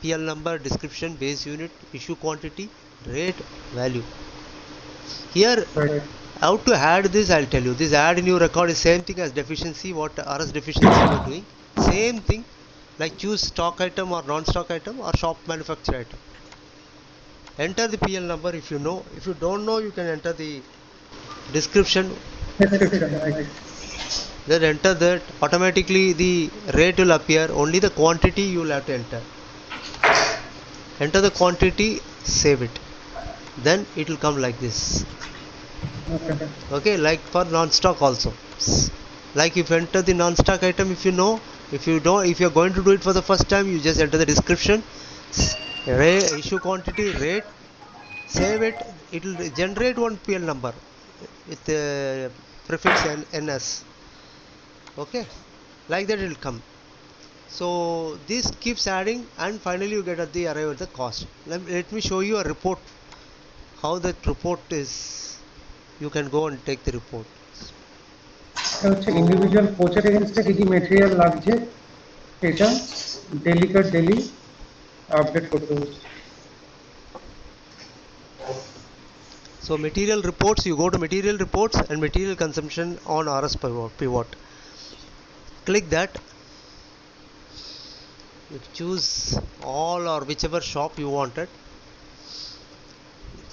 PL number, description, base unit, issue quantity, rate, value. Here Right. how to add this, I'll tell you. This add new record is same thing as deficiency, what RS deficiency you are doing, same thing, like choose stock item or non-stock item or shop manufacture item. Enter the PL number if you know. If you don't know, you can enter the description. Description, right. Then enter that. Automatically the rate will appear. Only the quantity you will have to enter. Enter the quantity, save it. Then it will come like this. Okay. Okay, like for non-stock also. Like if you enter the non-stock item, if you know, if you don't, if you are going to do it for the first time, you just enter the description, issue quantity, rate, save it. It will generate one PL number with the prefix NS. Okay, like that it will come. So this keeps adding, and finally you get at the arrive at the cost. Let me show you a report, how that report is. You can go and take the report. হচ্ছে individual কোচের এগেইনস্টে কি কি material লাগছে এটা daily update করতে হচ্ছে। So material reports, you go to material reports and material consumption on RS pivot. Click that. You choose all or whichever shop you wanted.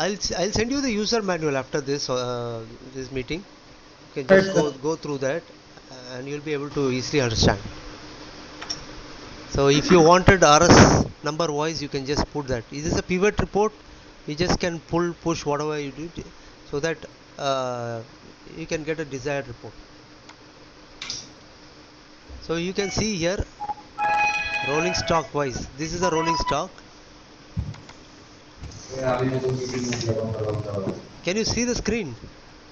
I'll send you the user manual after this meeting. You can just go through that, and you'll be able to easily understand. So if you wanted RS number wise, you can just put that. This is a pivot report. You just can push whatever you do, so that you can get a desired report. So you can see here rolling stock wise. This is a rolling stock. Can you see the screen?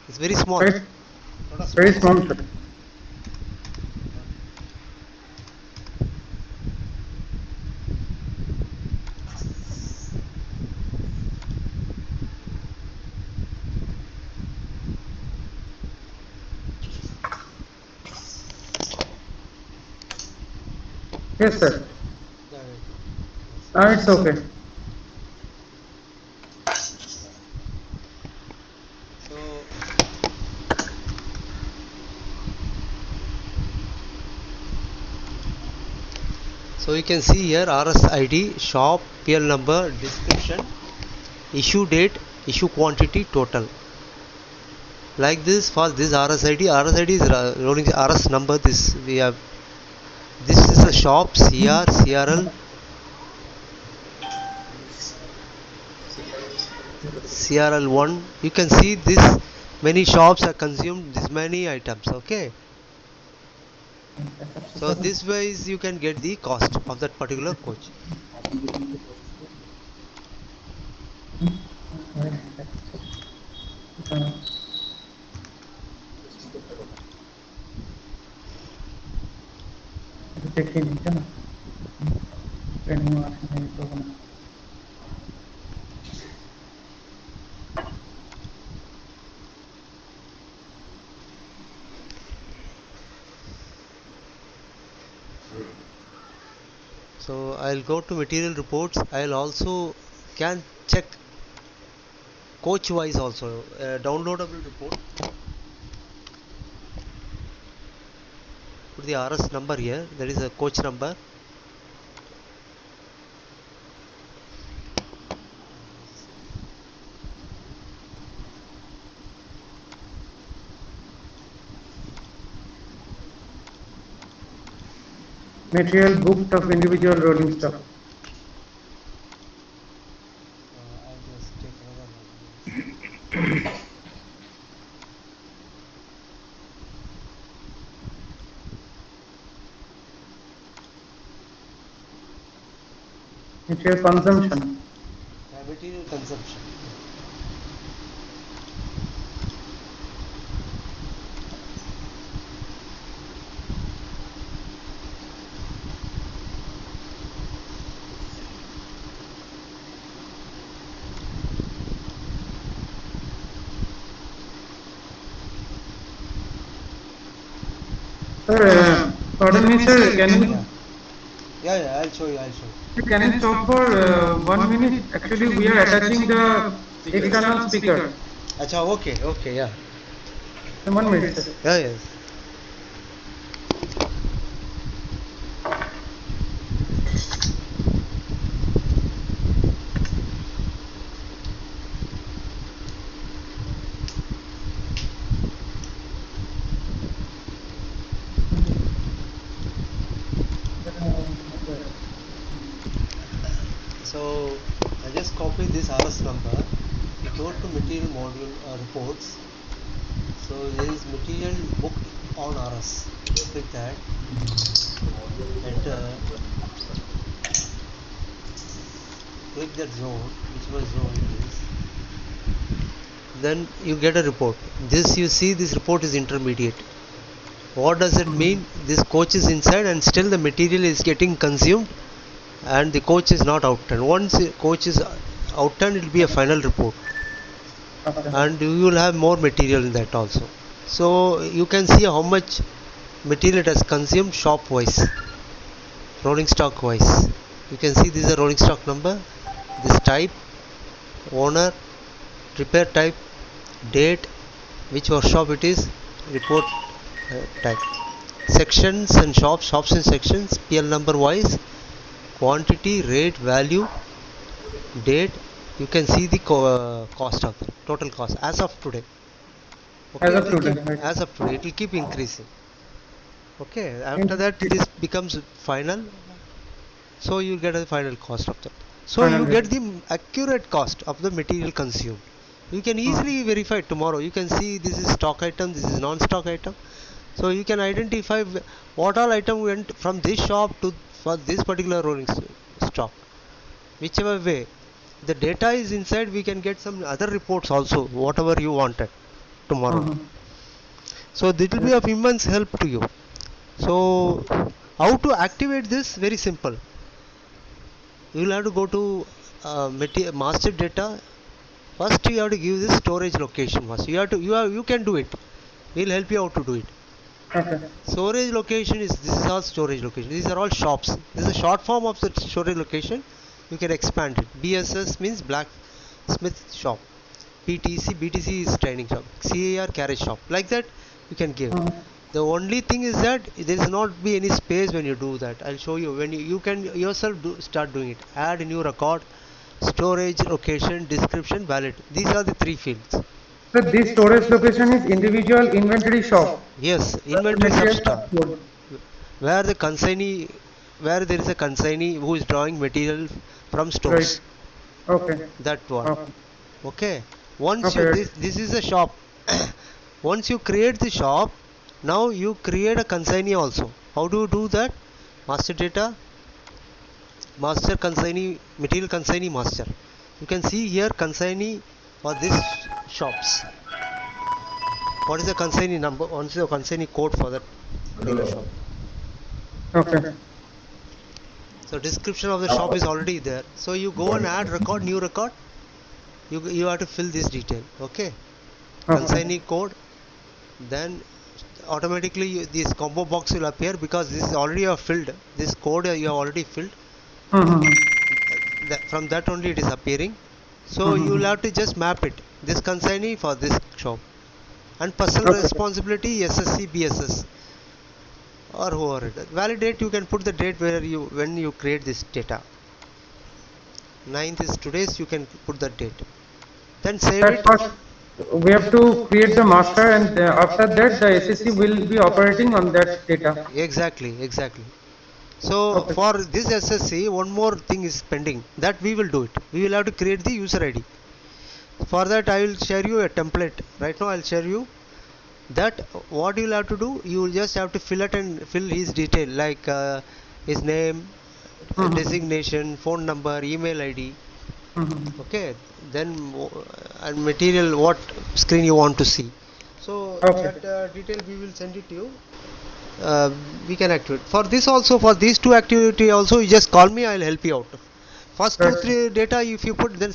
It's very small. Very small, sir. Yes, sir. It's okay. So you can see here RS ID, shop, PL number, description, issue date, issue quantity, total. Like this for this RS ID is rolling RS number. This we have. This is a shop CR, CRL, CRL1. You can see this many shops are consumed this many items. Okay. So this ways you can get the cost of that particular coach. training আসেনি তখন। So I'll go to material reports. I'll also can check coach wise also, downloadable report. Put the RS number here. There is a coach number. Material booked of individual rolling stock. I'll just take another one. Material consumption. Material consumption. Sir, pardon me, sir. Can you Yeah, I'll show you. can you stop for 1 minute? Actually, we are attaching the external speaker. Acha, okay, yeah. 1 minute, sir. Yeah, yes. So I just copy this RS number. You go to material module reports. So there is material booked on RS. Click that. Enter. Click that zone, whichever zone it is. Then you get a report. This you see, this report is intermediate. What does it mean? This coach is inside and still the material is getting consumed and the coach is not outturned. Once the coach is outturned, it will be a final report. Okay. And you will have more material in that also. So you can see how much material it has consumed shop wise, rolling stock wise. You can see this is a rolling stock number, this type, owner, repair type, date, which workshop it is, report type, sections and shops and sections, PL number wise, quantity, rate, value, date. You can see the cost of total cost as of today. Okay, As of it will today, keep- right. as of today, it will keep increasing. Okay, after that this becomes final, so you get a final cost of that. So Final you rate. get the accurate cost of the material consumed. You can easily verify it tomorrow. You can see this is stock item, this is non-stock item. So you can identify what all item went from this shop to for this particular rolling stock. Whichever way, the data is inside. We can get some other reports also, whatever you wanted tomorrow. Mhm. So this will be of immense help to you. So how to activate this? Very simple. You will have to go to master data. First you have to give this storage location first. You can do it. We'll help you out to do it. Okay. Storage location is, this is all storage location. These are all shops. This is a short form of the storage location. You can expand it. BSS means blacksmith shop. BTC is training shop. CAR carriage shop. Like that you can give. Mhm. The only thing is that there is not be any space when you do that. I'll show you when you can yourself start doing it. Add a new record, storage location, description, valid. These are the three fields. So this storage location is individual inventory shop. Yes, inventory Material substock. stored. Where the consignee, where there is a consignee who is drawing material from stores. Right. Okay. That one. Okay. Okay. Once Okay. you this is a shop. Once you create the shop, now you create a consignee also. How do you do that? Master data, master consignee, material consignee master. You can see here consignee for this shops. What is the consignee number? What is the consignee code for that particular shop? Okay. So description of the shop is already there. So you go and add record, new record. You have to fill this detail. Okay. Consignee code. Then automatically this combo box will appear because this is already filled. This code you have already filled. From that only it is appearing. So you will have to just map it. This consignee for this shop. And personal responsibility SSC BSS or whoever it is. Validate, you can put the date when you create this data. 9th is today's, you can put the date. Then save it. First, we have to create the master, and after that the SSC will be operating on that data. Exactly. So for this SSC, one more thing is pending. That we will do it. We will have to create the user ID. For that I will share you a template. Right now I will share you that what you will have to do. You will just have to fill his detail like his name, designation, phone number, email ID. Okay, then and material, what screen you want to see. So that detail we will send it to you. We can activate. For this also, for these two activity also, you just call me, I will help you out. First 2-3 data if you put, then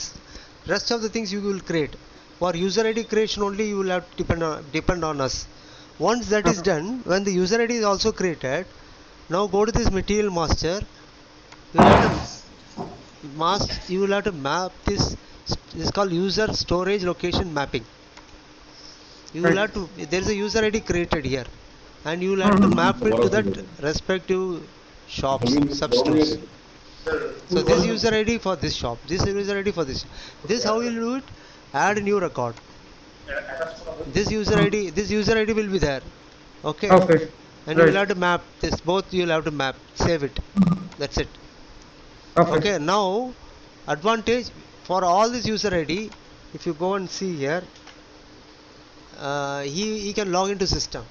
rest of the things you will create. For user ID creation only you will have to depend on us. Once that is done, when the user ID is also created, now go to this material master. You will have to map this. This is called user storage location mapping. You will have to. There is a user ID created here, and you will have to map it to that respective shops, substores. So this user ID for this shop, this user ID for this. This how you will do it? Add new record. This user ID will be there. Okay. And you will have to map this. Both you will have to map. Save it. That's it. Okay. Now, advantage for all this user ID. If you go and see here, he can log into system.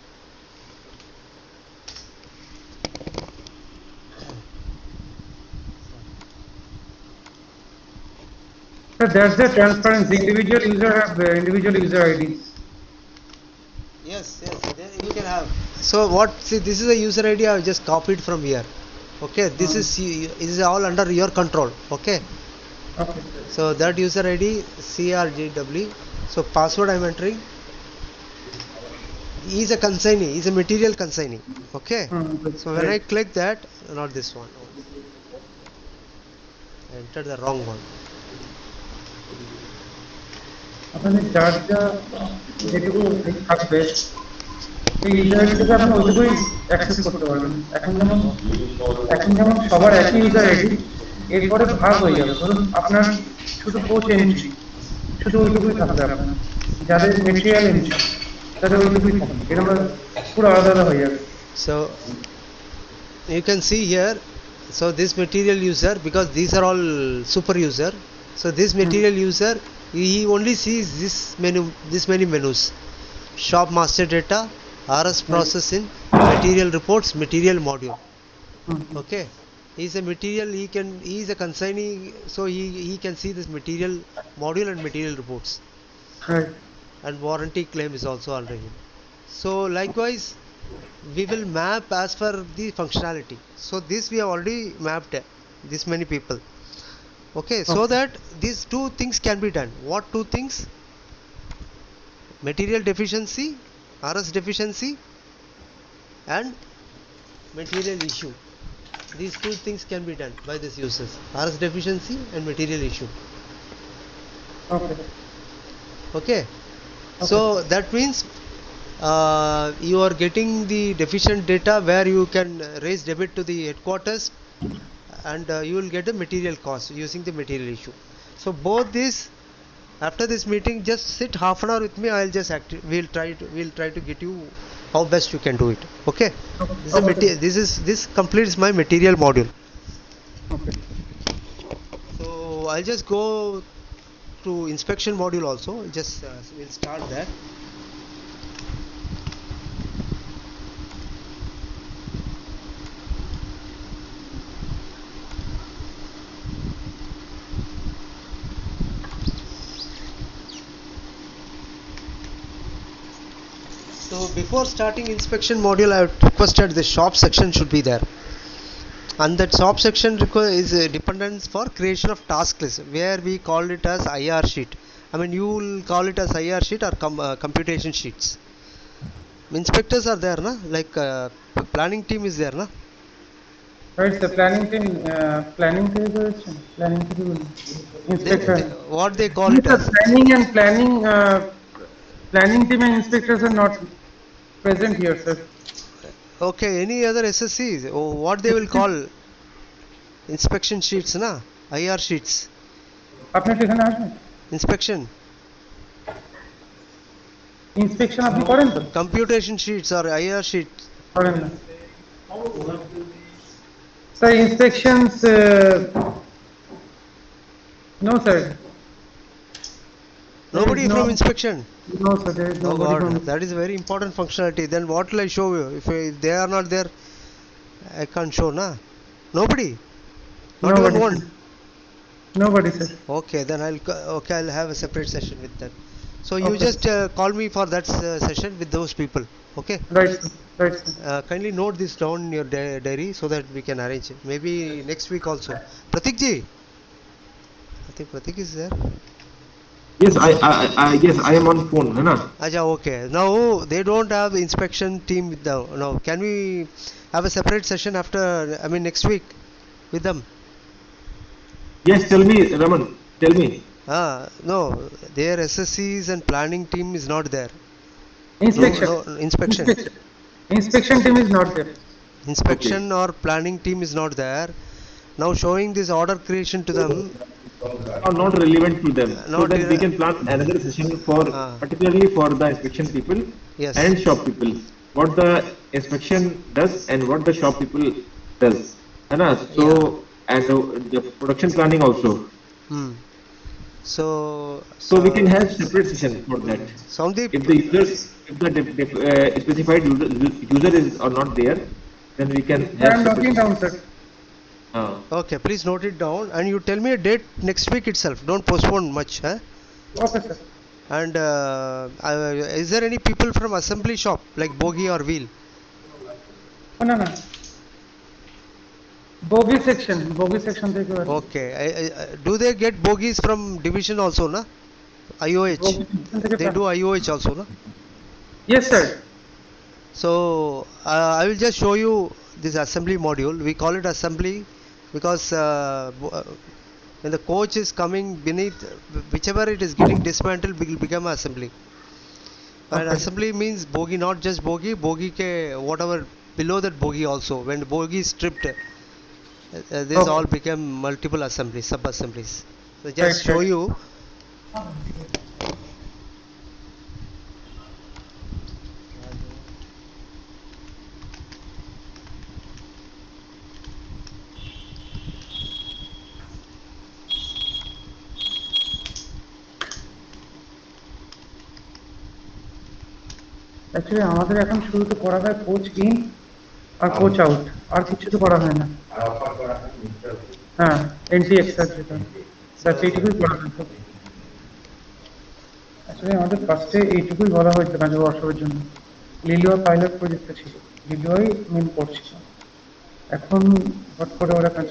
So that's the transparency. Individual user have individual user IDs. Yes, you can have. So what? See, this is a user ID I have just copied from here. Okay, this is all under your control. Okay. So that user ID CRGW. So password I am entering. He is a consignee. He is a material consignee. Okay. So when I click that, not this one. I entered the wrong one. আপনাদের যার যা যেটুকু থাকবে সেই user আইডিটাকে আপনি ওইটুকুই access করতে পারবেন। এখন যেমন সবার একই ইউজার আইডি, এরপরে ভাগ হয়ে যাবে। ধরুন আপনার শুধু কোচ এন্ট্রি, শুধু ওইটুকুই থাকবে আপনার। যাদের মেটেরিয়াল এন্ট্রি তাদের ওইটুকুই থাকবে, এরকম পুরো আলাদা হয়ে যাবে। So you can see here, so this material user, because these are all super user, so this material user, he only sees this many menus: shop master data, RS processing, material reports, material module. Okay, he is a material, he is a consignee, so he can see this material module and material reports. And warranty claim is also under him. So likewise we will map as per the functionality. So this we have already mapped this many people. Okay, so that these two things can be done. What two things? Material deficiency, RS deficiency, and material issue. These two things can be done by this users: RS deficiency and material issue. Okay. So that means you are getting the deficient data where you can raise debit to the headquarters, and you will get a material cost using the material issue. So both this, after this meeting, just sit half an hour with me. I'll just we'll try to get you how best you can do it. Okay. This completes my material module. So I'll just go to inspection module also. Just we'll start that. So before starting inspection module, I have requested the shop section should be there. And that shop section is dependent for creation of task list, where we call it as IR sheet. I mean, you will call it as IR sheet or computation sheets. Inspectors are there, na? Like planning team is there, na? Right, the planning team, planning team, inspector. What they call No, it sir, as. planning and planning team and inspectors are not present here, sir. Okay, any other SSCs? Oh, what they will call inspection sheets, na? IR sheets. আপনি একটু এখানে আসবেন Inspection. Inspection আপনি করেন তো Computation sheets or IR sheets. করেন না sir inspections no sir Nobody no- from inspection. no sir there is Oh nobody God, from that is very important functionality. Then what will I show you? If they are not there, I can't show, na? Nobody. Not even Nobody. one. nobody sir Okay, then I'll have a separate session with them. So you Okay. just call me for that session with those people. Okay. right sir right sir Kindly note this down in your diary so that we can arrange it. Maybe next week also. Pratik ji. I think Pratik is there. Yes, yes, I am on phone, है ना? Aja, okay. Now they don't have inspection team with them. Now can we have a separate session after? I mean next week with them. Yes, tell me, Raman, tell me. No, their SSCs and planning team is not there. inspection No, inspection. inspection team is not there Inspection or planning team is not there. Now showing this order creation to them. Are not relevant to them. So Not that we rele- can plan another session for Ah. particularly for the inspection people Yes. and shop people. What the inspection does and what the shop people does. है ना? So and the production planning also. Hmm. So So we can have separate session for that. Soundip, If the users, if the specified user is or not there, then we can I have am noting separate. down sir okay, please note it down and you tell me a date next week itself. Don't postpone much, huh? okay sir And is there any people from assembly shop like bogie or wheel? না না bogie section থেকে আছে Okay, do they get bogies from division also, na? IOH. Bogie section থেকে They do IOH also, na? yes sir So I will just show you this assembly module. We call it assembly because when the coach is coming beneath, whichever it is getting dismantled will become assembly. And Okay. assembly means bogie, not just bogie ke whatever below that bogie also. When the bogie is stripped, this Okay. all become multiple assemblies, sub assemblies. So just Right, show right. you. Actually আমাদের এখন শুরু তো করা হয় coach in আর coach out আর কিছু তো করা হয় না আর অফার করা হয় মিস্টার হ্যাঁ এন্ট্রি এক্সট্রা যেটা স্যার এইটুকুই করা হতো আসলে আমাদের ফার্স্টে এইটুকুই বলা হয়েছে কাজে ওয়ার্কশপের জন্য লিলিয়া পাইলট প্রজেক্টটা ছিল লিলিয়াই মেন করছিল এখন হট করে ওরা কাজ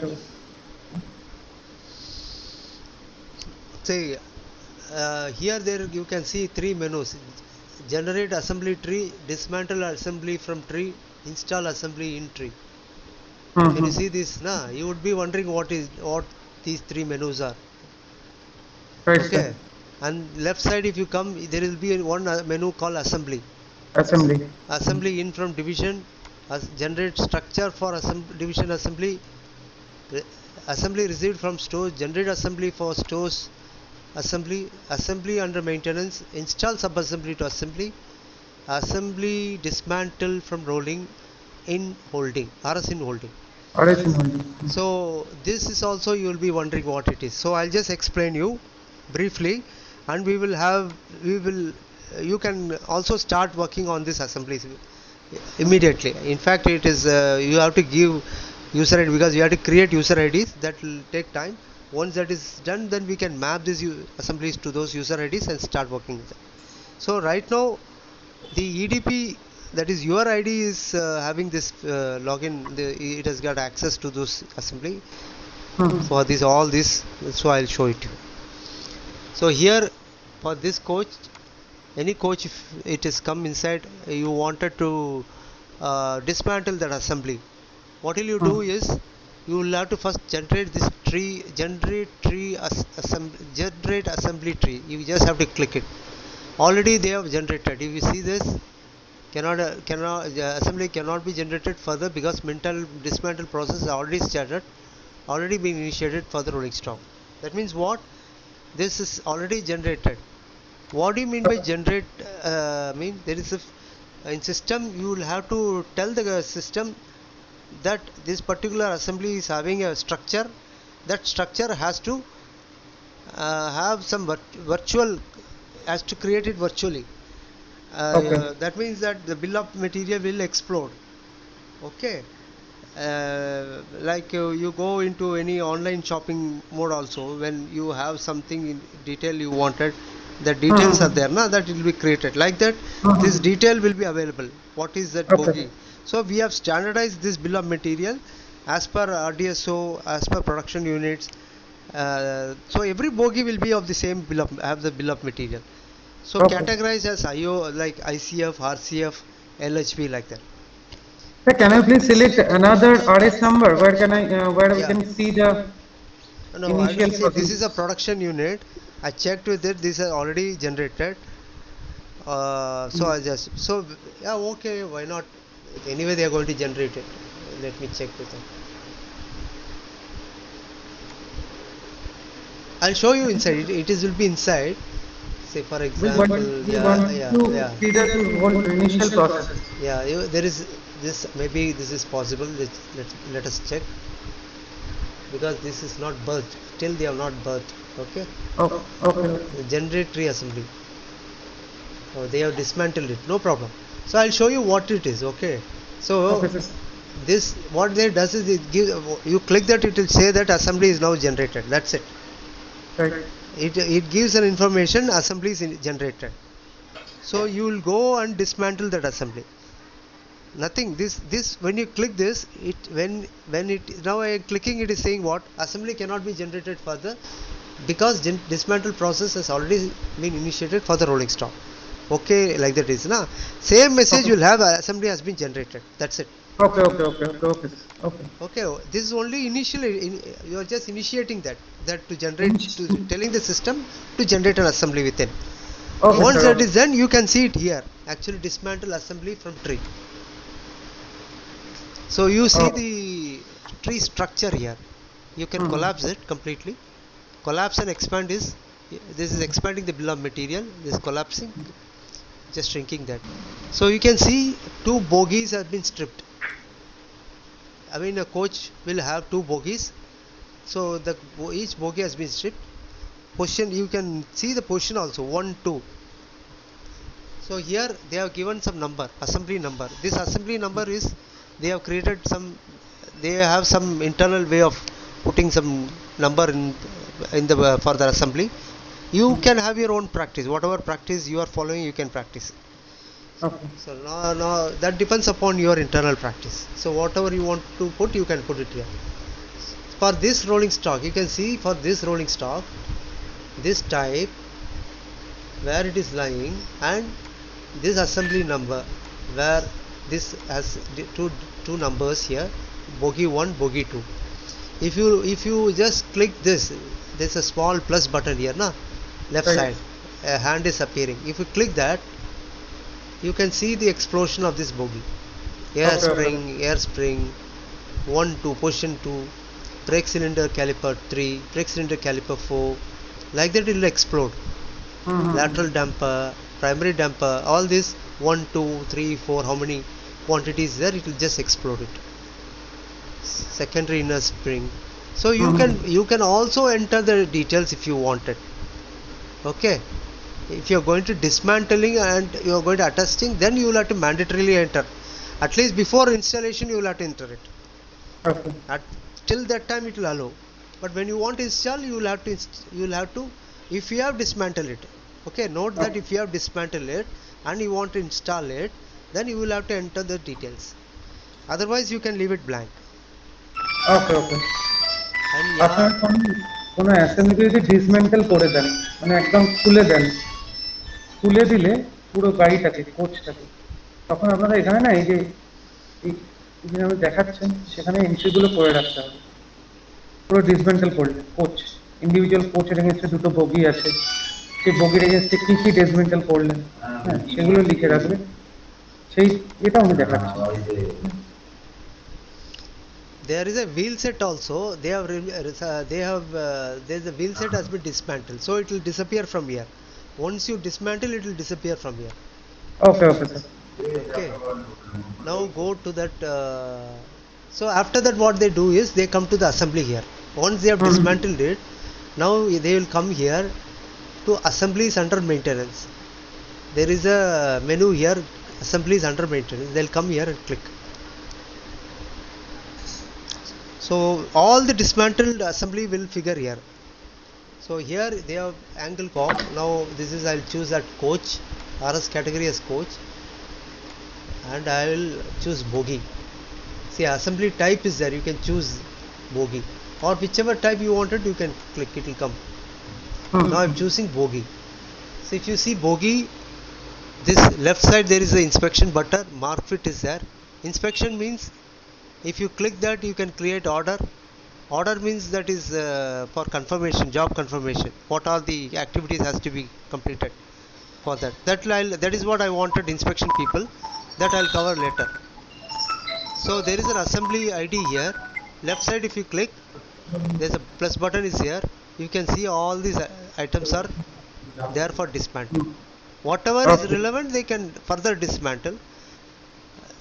See, here there you can see three menus: generate assembly tree, dismantle assembly from tree, install assembly in tree. Can you see this? Na, you would be wondering what these three menus are. Right Okay, and left side if you come, there will be one menu called assembly. Assembly Assembly in from division, generate structure for division assembly, assembly received from stores, generate assembly for stores, assembly under maintenance, install subassembly to assembly dismantle from rolling in holding, RS in holding. আড়াইশো Mondi So this is also you will be wondering what it is. So I'll just explain you briefly, and you can also start working on this assemblies immediately. In fact, it is you have to give user ID because you have to create user IDs. That will take time. Once that is done, then we can map these assemblies to those user IDs and start working with them. So right now the EDP that is your ID is having this login, it has got access to this assembly for this all this, so I'll show it to you. So here for this coach, any coach, if it is come inside, you wanted to dismantle that assembly, what will you do is you will have to first generate this tree, generate assembly tree. You just have to click it. Already they have generated. If you see this, assembly cannot be generated further because dismantle process is already started, already been initiated for the rolling stock. That means what? This is already generated. What do you mean by generate? There is in system you will have to tell the system that this particular assembly is having a structure. That structure has to have some virtual, has to create it virtually. That means that the bill of material will explode. Okay. Like you go into any online shopping mode also, when you have something in detail you wanted, the details are there, that will be created like that. This detail will be available. What is that bogie? So we have standardized this bill of material as per RDSO, as per production units. So every bogie will be of the same have the bill of material. So categorized as IO, like ICF, RCF, LHP, like that. Can I please select another RS number? Where can I where we can see the initial process? This is a production unit. I checked with it. This is already generated. So I just okay. Why not? Anyway, they are going to generate it. Let me check with them. I'll show you inside. It will be inside. Say for example, see the whole initial process. There is this. Maybe this is possible. Let us check, because this is not birthed. Still they have not birthed. Okay. Okay. Generate tree assembly. They have dismantled it. No problem. So I'll show you what it is. Okay. So this, what they does is it gives, you click that, it will say that assembly is now generated. That's it. Right. It gives an information assembly is generated. So you will go and dismantle that assembly. Nothing. This when you click this, when it now I am clicking, it is saying what? Assembly cannot be generated further because dismantle process has already been initiated for the rolling stock. Okay, like that is same message you will have, assembly has been generated. That's it. Okay. This is only initially, you are just initiating that to generate, telling the system to generate an assembly within. Once that is done, you can see it here. Actually, dismantle assembly from tree. So you see the tree structure here. You can collapse it completely. Collapse and expand is, this is expanding the bill of material. This is collapsing, just shrinking that. So you can see 2 bogies have been stripped. A coach will have 2 bogies. So each bogie has been stripped. Position, you can see the position also, 1, 2. So here they have given some number, assembly number. This assembly number is, they have created they have some internal way of putting some number in the for the assembly. You can have your own practice. Whatever practice you are following, you can practice. Okay. So now that depends upon your internal practice. So whatever you want to put, you can put it here. For this rolling stock, you can see for this rolling stock, this type, where it is lying, and this assembly number, where this has two numbers here, bogie 1, bogie 2. If you just click this, there's a small plus button here, left side, a hand is appearing. If you click that, you can see the explosion of this bogie. Air spring 1, 2, position 2, brake cylinder caliper 3, brake cylinder caliper 4, like that it will explode. Lateral damper, primary damper, all this 1, 2, 3, 4, how many quantities there, it will just explode it. Secondary inner spring. So you can also enter the details if you wanted. Okay. If you are going to dismantling and you are going to attesting, then you will have to mandatorily enter. At least before installation, you will have to enter it. Okay. Till that time it will allow. But when you want to install, you will have to if you have dismantled it. Okay, note that if you have dismantled it and you want to install it, then you will have to enter the details. Otherwise you can leave it blank. Okay okay And আপনার yeah, কোনো অ্যাসেম্বলিকে যদি dismantle করে দেন, মানে একদম খুলে দেন, খুলে দিলে পুরো গাড়িটাকে, কোচটাকে, তখন আপনারা এখানে না এই যে যেভাবে দেখাচ্ছেন সেখানে এন্ট্রিগুলো করে রাখতে হবে। পুরো ডিসমেন্টাল করলে কোচ, ইন্ডিভিজুয়াল কোচের এগেনস্টে দুটো বগি আছে, সেই বগির এগেনস্টে কি কি ডিসমেন্টাল করলেন, হ্যাঁ সেগুলো লিখে রাখবে। সেই এটা উনি দেখাচ্ছেন। there is a wheel set also. There's a wheel set has been dismantled, so it will disappear from here. Once you dismantle, it will disappear from here. Okay okay sir. Okay, now go to that. So after that what they do is they come to the assembly here. Once they have dismantled it, now they will come here to assemblies under maintenance. There is a menu here, assemblies under maintenance. They'll come here and click. So all the dismantled assembly will figure here. So here they have angle cock. Now this is, I'll choose that coach, RS category as coach, and I will choose bogie. See, assembly type is there, you can choose bogie, or whichever type you wanted you can click, it will come. Now I'm choosing bogie. So if you see bogie, this left side there is the inspection button, mark fit is there. Inspection means if you click that you can create order. Order means that is for confirmation, job confirmation, what all the activities has to be completed for that. That is what I wanted, inspection people, that I'll cover later. So there is an assembly ID here. Left side if you click, there's a plus button is here. You can see all these items are there for dismantle. Whatever is relevant they can further dismantle.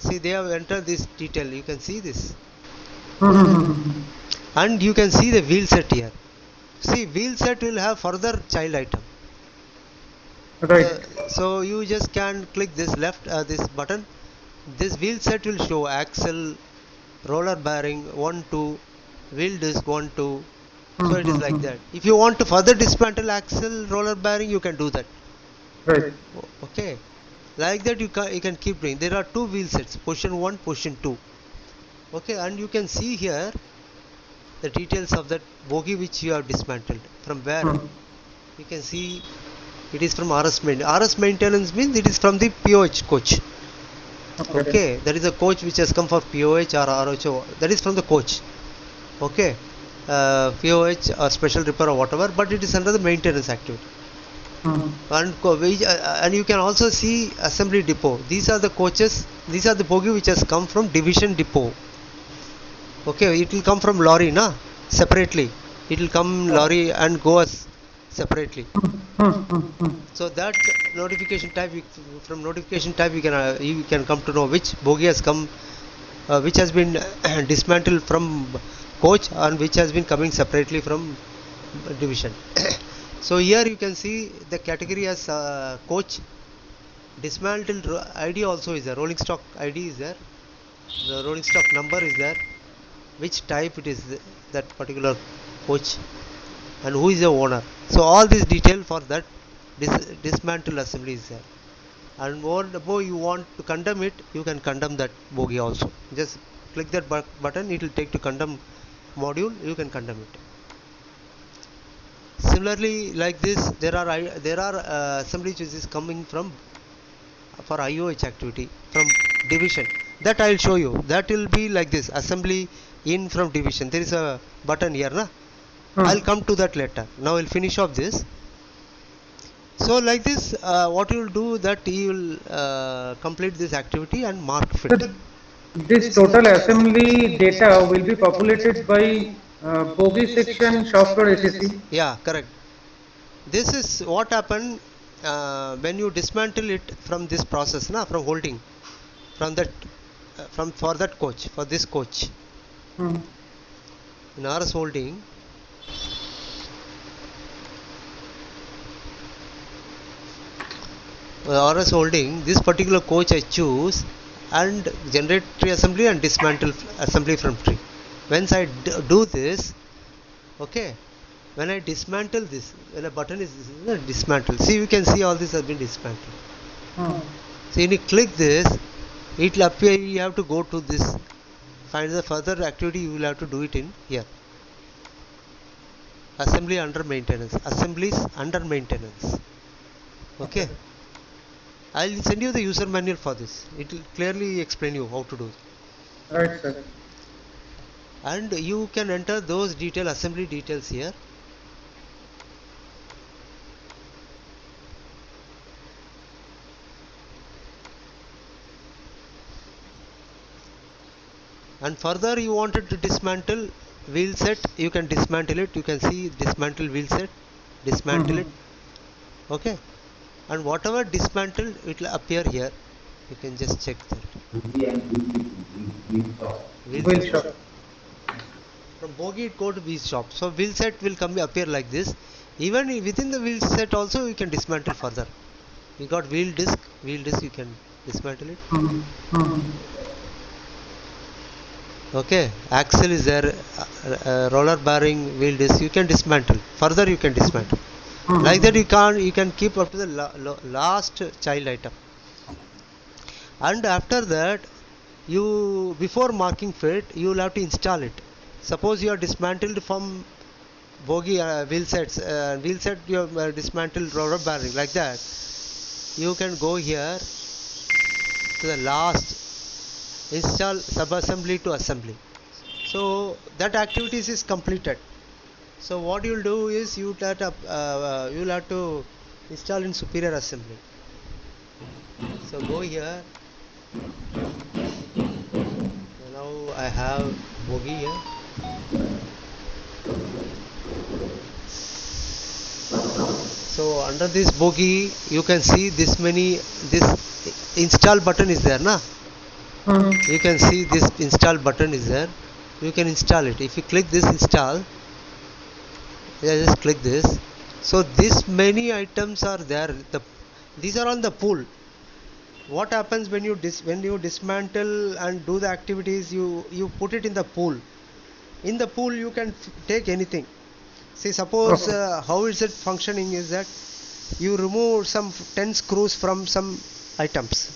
See, they have entered this detail, you can see this. And you can see the wheel set here. See, wheel set will have further child item. Right. So you just can click this left, this button. This wheel set will show axle, roller bearing 1 2, wheel disc 1 2. So it is like that. If you want to further dismantle axle, roller bearing, you can do that. Right. Okay, like that you can keep doing. There are 2 wheel sets, position 1, position 2. Okay, and you can see here the details of that bogie which you have dismantled. From where you can see it is from RS maintenance. RS maintenance means it is from the POH coach. Okay, there is a coach which has come for POH or RHO. That is from the coach. Okay, POH or special repair or whatever, but it is under the maintenance activity. And you can also see assembly depot. These are the coaches, these are the bogie which has come from division depot. Okay, it will come from lorry separately, it will come lorry and go as separately. So that notification type, from notification type you can come to know which bogie has come, which has been dismantled from coach and which has been coming separately from division. So here you can see the category as coach. Dismantled ID also is there, rolling stock ID is there, the rolling stock number is there, which type it is, that particular coach, and who is the owner. So all this detail for that dismantled assembly is there. And more you want to condemn it, you can condemn that bogie also. Just click that button, it will take to condemn module, you can condemn it. Similarly, like this, there are assemblies which is coming from for IOH activity from division. That I will show you. That will be like this, assembly in from division. There is a button here, I'll come to that later. Now we'll finish off this. So like this, what you will do, that you will complete this activity and mark fit. This total assembly data will be populated by bogie section software SSC. Yeah, correct. This is what happened when you dismantle it from this process, from holding, from that, for that coach, for this coach. In RS holding, RS holding, this particular coach I choose and generate tree assembly and dismantle assembly from tree. Once I do this, okay, when I dismantle this, when a button is dismantled, see, you can see all this has been dismantled. So when you click this, it will appear. You have to go to this, find the further activity, you will have to do it in here. Assembly under maintenance, assemblies under maintenance. Okay, I'll send you the user manual for this. It will clearly explain you how to do it. Right, sir. And you can enter those assembly details here. And further you wanted to dismantle wheel set, you can dismantle it. You can see dismantle wheel set, dismantle it. Okay, and whatever dismantled, it will appear here. You can just check that. Wheel shop. From bogie it go to wheel shop. So wheel set will appear like this. Even within the wheel set also you can dismantle further. You got wheel disc you can dismantle it. Okay, axle is there, roller bearing, wheel disc, you can dismantle. Further you can dismantle. Like that you can keep up to the last child item. And after that, you before marking fit, you will have to install it. Suppose you are dismantled from bogie wheel sets, wheel set you have dismantled roller bearing, like that. You can go here to the last, install subassembly to assembly. So that activities is completed. So what you will do is you will have to install in Superior Assembly. So go here. Now I have bogie here. So under this bogie you can see this install button is there, na? You can see this install button is there. You can install it. If you click this install, just click this. So this many items are there. These are on the pool. What happens when you dismantle and do the activities? You put it in the pool. In the pool you can take anything. See, suppose how is it functioning is that you remove some 10 screws from some items.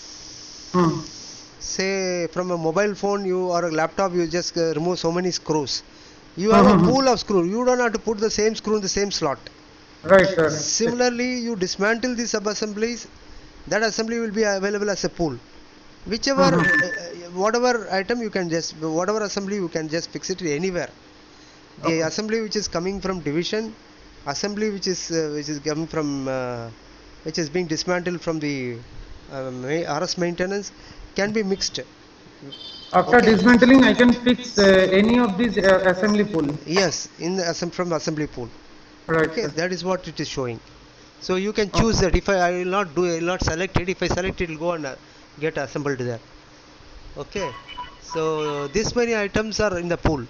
Say from a mobile phone or a laptop, you just remove so many screws. You have a pool of screws. You don't have to put the same screw in the same slot. Right, sir. Similarly, you dismantle the sub-assemblies. That assembly will be available as a pool. Whichever, whatever item you can just, whatever assembly you can just fix it anywhere. The assembly which is coming from division, assembly which is coming from, which is being dismantled from the RS maintenance, can be mixed. After dismantling, I can fix any of these assembly pool. Yes, in the from assembly pool. Right. Okay, that is what it is showing. So you can choose that. If I will not select it. If I select it, it will go and get assembled there. Okay. So this many items are in the pool.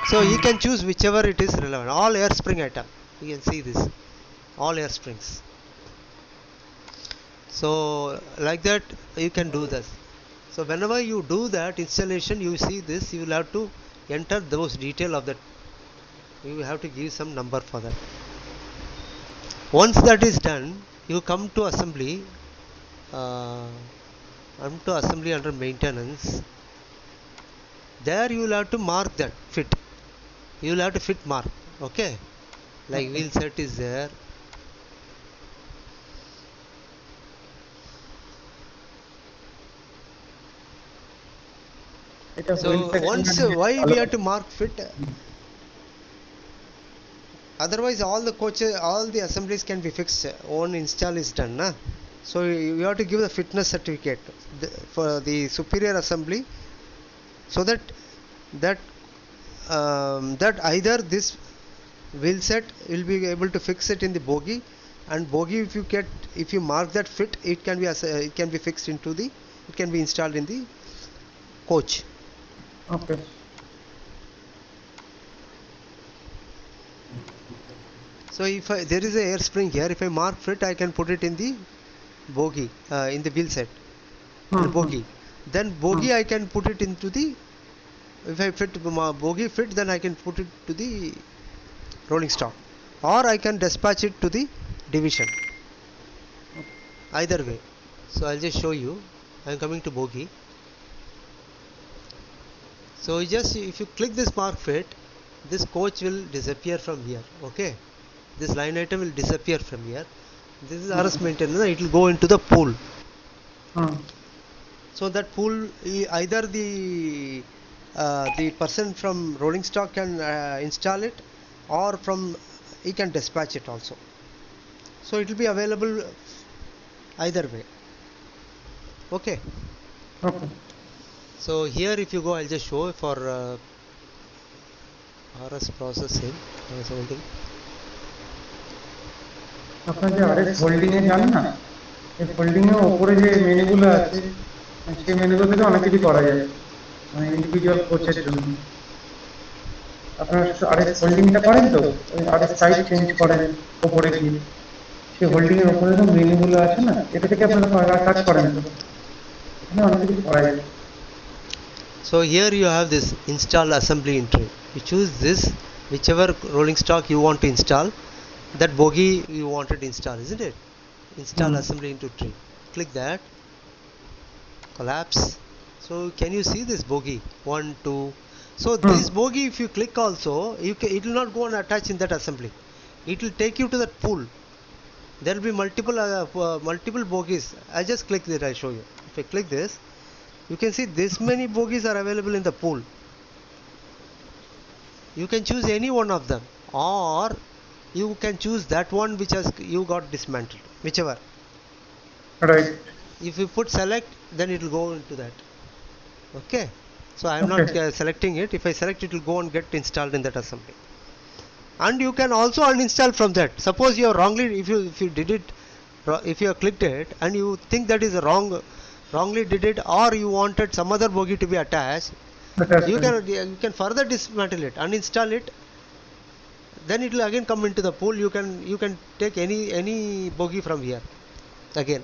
So you can choose whichever it is relevant. All air spring item. You can see this. All air springs. So like that you can do this. So whenever you do that installation, you see this, you will have to enter those detail of that. You have to give some number for that. Once that is done, you come to assembly. Under maintenance. There you will have to mark that fit. You will have to fit mark. Okay. Like wheel set is there. So once why we have to mark fit? Otherwise all the assemblies can be fixed. One install is done, na? So you have to give the fitness certificate for the superior assembly, so that either this wheel set will be able to fix it in the bogie, and bogie if you mark that fit, it can be fixed into the, it can be installed in the coach. Okay. So if there is a air spring here, if I mark fit, I can put it in the bogie, in the wheel set, the bogie. Then bogie I can put it into the, if I fit bogie fit, then I can put it to the rolling stock, or I can dispatch it to the division. Either way. So I'll just show you. I am coming to bogie. So you just, if you click this mark fit, this coach will disappear from here. Okay, this line item will disappear from here. This is RS maintenance. It will go into the pool. So that pool, either the person from rolling stock can install it, or from he can dispatch it also. So it will be available either way. Okay. Okay. So here if you go, I'll just show for RS processing something. আপনার যে RS holding এ যান না, এই holding এর উপরে যে মেনুগুলো আছে, সেই মেনুগুলো থেকে অনেক কিছু করা যায়, মানে ইন্ডিভিজুয়াল কোচের জন্য। আপনারা আরএস হোল্ডিংটা করেন তো, ওই আরএস সাইজ চেঞ্জ করেন উপরে গিয়ে, সেই হোল্ডিং এর উপরে যে মেনুগুলো আছে না, এটা থেকে আপনারা কাজ করেন তো, এখানে অনেক কিছু করা যায়। So here you have this install assembly in tray. You choose this, whichever rolling stock you want to install, that bogie you wanted to install, isn't it? Install assembly into tray. Click that. Collapse. So can you see this bogie? 1, 2. So this bogie, if you click also, it will not go and attach in that assembly. It will take you to that pool. There will be multiple bogies. I just click that. I show you. If I click this, you can see this many bogies are available in the pool. You can choose any one of them, or you can choose that one which has you got dismantled, whichever. Right. If you put select, then it will go into that. Okay. So I am not selecting it. If I select, it will go and get installed in that assembly. And you can also uninstall from that. Suppose you are wrongly, if you did it, if you have clicked it and you think that is wrongly did it, or you wanted some other bogie to be attached, you can further dismantle it, uninstall it, then it will again come into the pool. You can take any bogie from here again.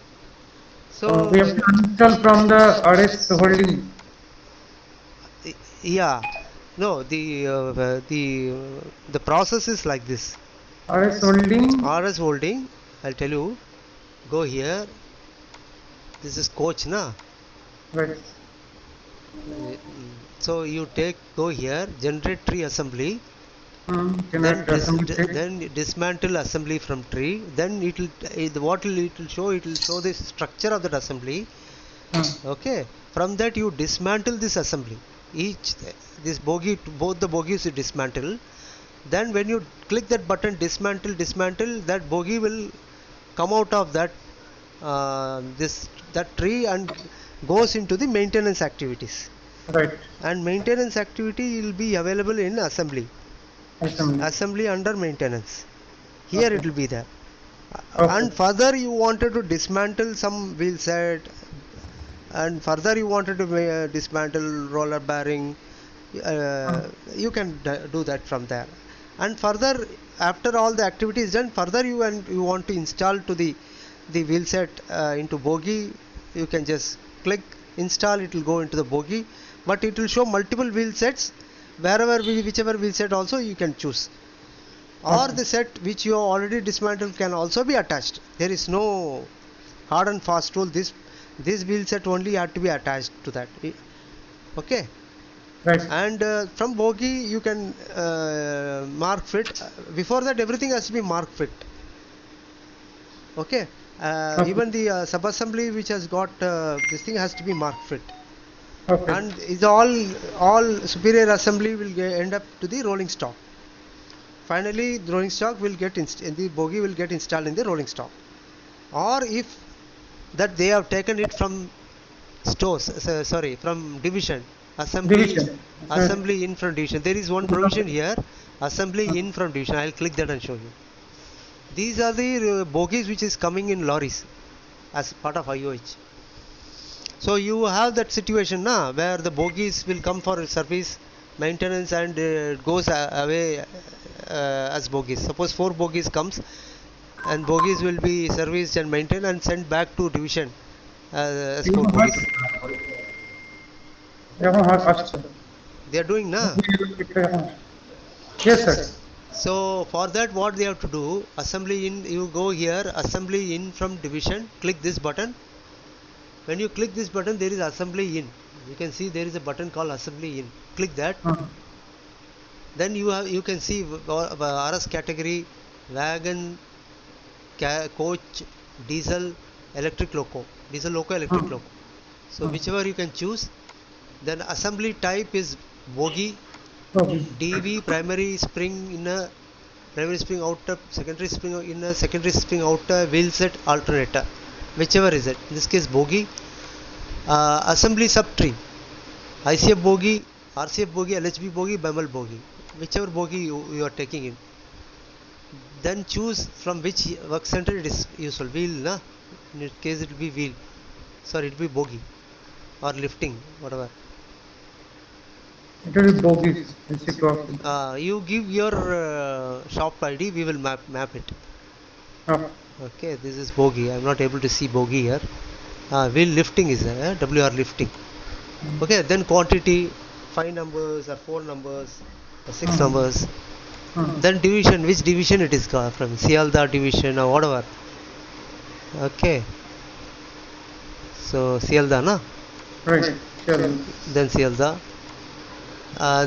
So we have to uninstall from the RS holding. Yeah, no, the process is like this. RS holding, I'll tell you. Go here. This is coach, na? Right. So you go here, generate tree assembly. Then dismantle assembly from tree. Then it will show the structure of that assembly. Okay. From that you dismantle this assembly. Both the bogies you dismantle. Then when you click that button, dismantle, that bogie will come out of that that tree and goes into the maintenance activities. Right. And maintenance activity will be available in assembly. Assembly under maintenance. Here it will be there. And further you wanted to dismantle some wheel set, and further you wanted to dismantle roller bearing, you can do that from there. And further, after all the activity is done, further you want to install to the wheel set into bogie, you can just click install, it will go into the bogie, but it will show multiple wheel sets. Whichever wheel set also you can choose, or the set which you already dismantled can also be attached. There is no hard and fast rule. This wheel set only had to be attached to that. Okay. Right. And from bogie you can mark fit. Before that everything has to be mark fit. Okay. Even the sub-assembly which has got this thing has to be mark fit. Okay. And is all superior assembly will end up to the rolling stock. Finally the rolling stock will get the bogie will get installed in the rolling stock. Or if that they have taken it from stores, from division, assembly in from division. There is one provision here, assembly in from division. I'll click that and show you. These are the bogies which is coming in lorries as part of IOH. So you have that situation now where the bogies will come for service, maintenance, and goes away as bogies. Suppose 4 bogies comes, and bogies will be serviced and maintained and sent back to division as 4 bogies. They are doing now. Yes, sir. So for that what they have to do, assembly in, you go here, assembly in from division, click this button. When you click this button, there is assembly in. You can see there is a button called assembly in. Click that. Uh, Then you can see RS category, wagon, coach, diesel, electric loco, electric loco. So whichever you can choose. Then assembly type is bogie, okay. DV primary spring inner, primary spring outer, secondary spring inner, secondary spring outer, wheel set alternator, whichever is it. In this case bogie. Assembly subtree, ICF bogie, RCF bogie, LHB bogie, Bemel bogie, whichever bogie you are taking in. Then choose from which work center it is useful. Wheel, na? In this case it will be wheel. Sorry, it will be bogie or lifting, whatever. It will be bogies. It's crossing. You give your shop ID, we will map it. Okay, this is bogie. I'm not able to see bogie here. Wheel lifting is there, WR lifting. Okay, then quantity, 5 numbers or 4 numbers or 6 numbers. Then division, which division it is from, Sialda division or whatever. Okay, so Sialda, na? Right. Sure. Then Sialda.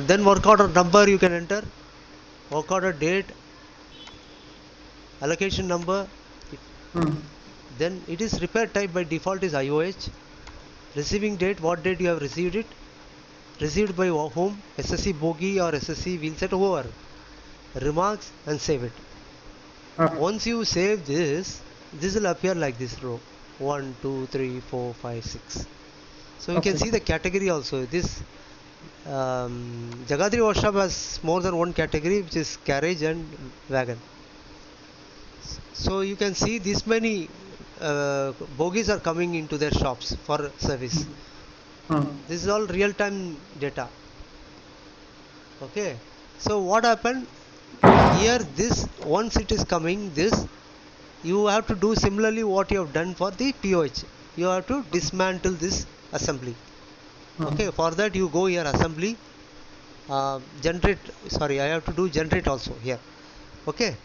Then work order number you can enter, work order date, allocation number. Then it is repair type by default is IOH. Receiving date, what date you have received it, received by whom, SSC bogie or SSC wheelset, whoever. Remarks and save it. Once you save this will appear like this row 1 2 3 4 5 6. So you can see the category also. This Jagadri workshop has more than one category, which is carriage and wagon. So you can see this many bogies are coming into their shops for service. This is all real-time data. Okay, so what happened here, this once it is coming, this you have to do similarly what you have done for the POH. You have to dismantle this assembly. Okay, for that you go here assembly, generate, sorry, I have to do generate also here. Okay,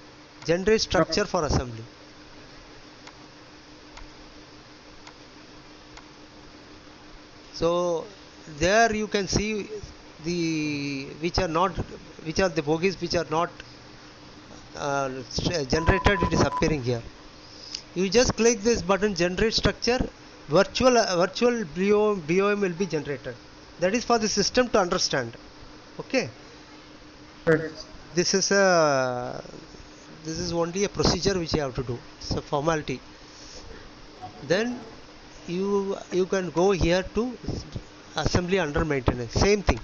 generate structure for assembly. So there you can see the which are the bogies which are not generated. It is appearing here. You just click this button, generate structure. Virtual BOM will be generated. That is for the system to understand. Okay. This is only a procedure which you have to do. It's a formality. Then you can go here to assembly under maintenance. Same thing.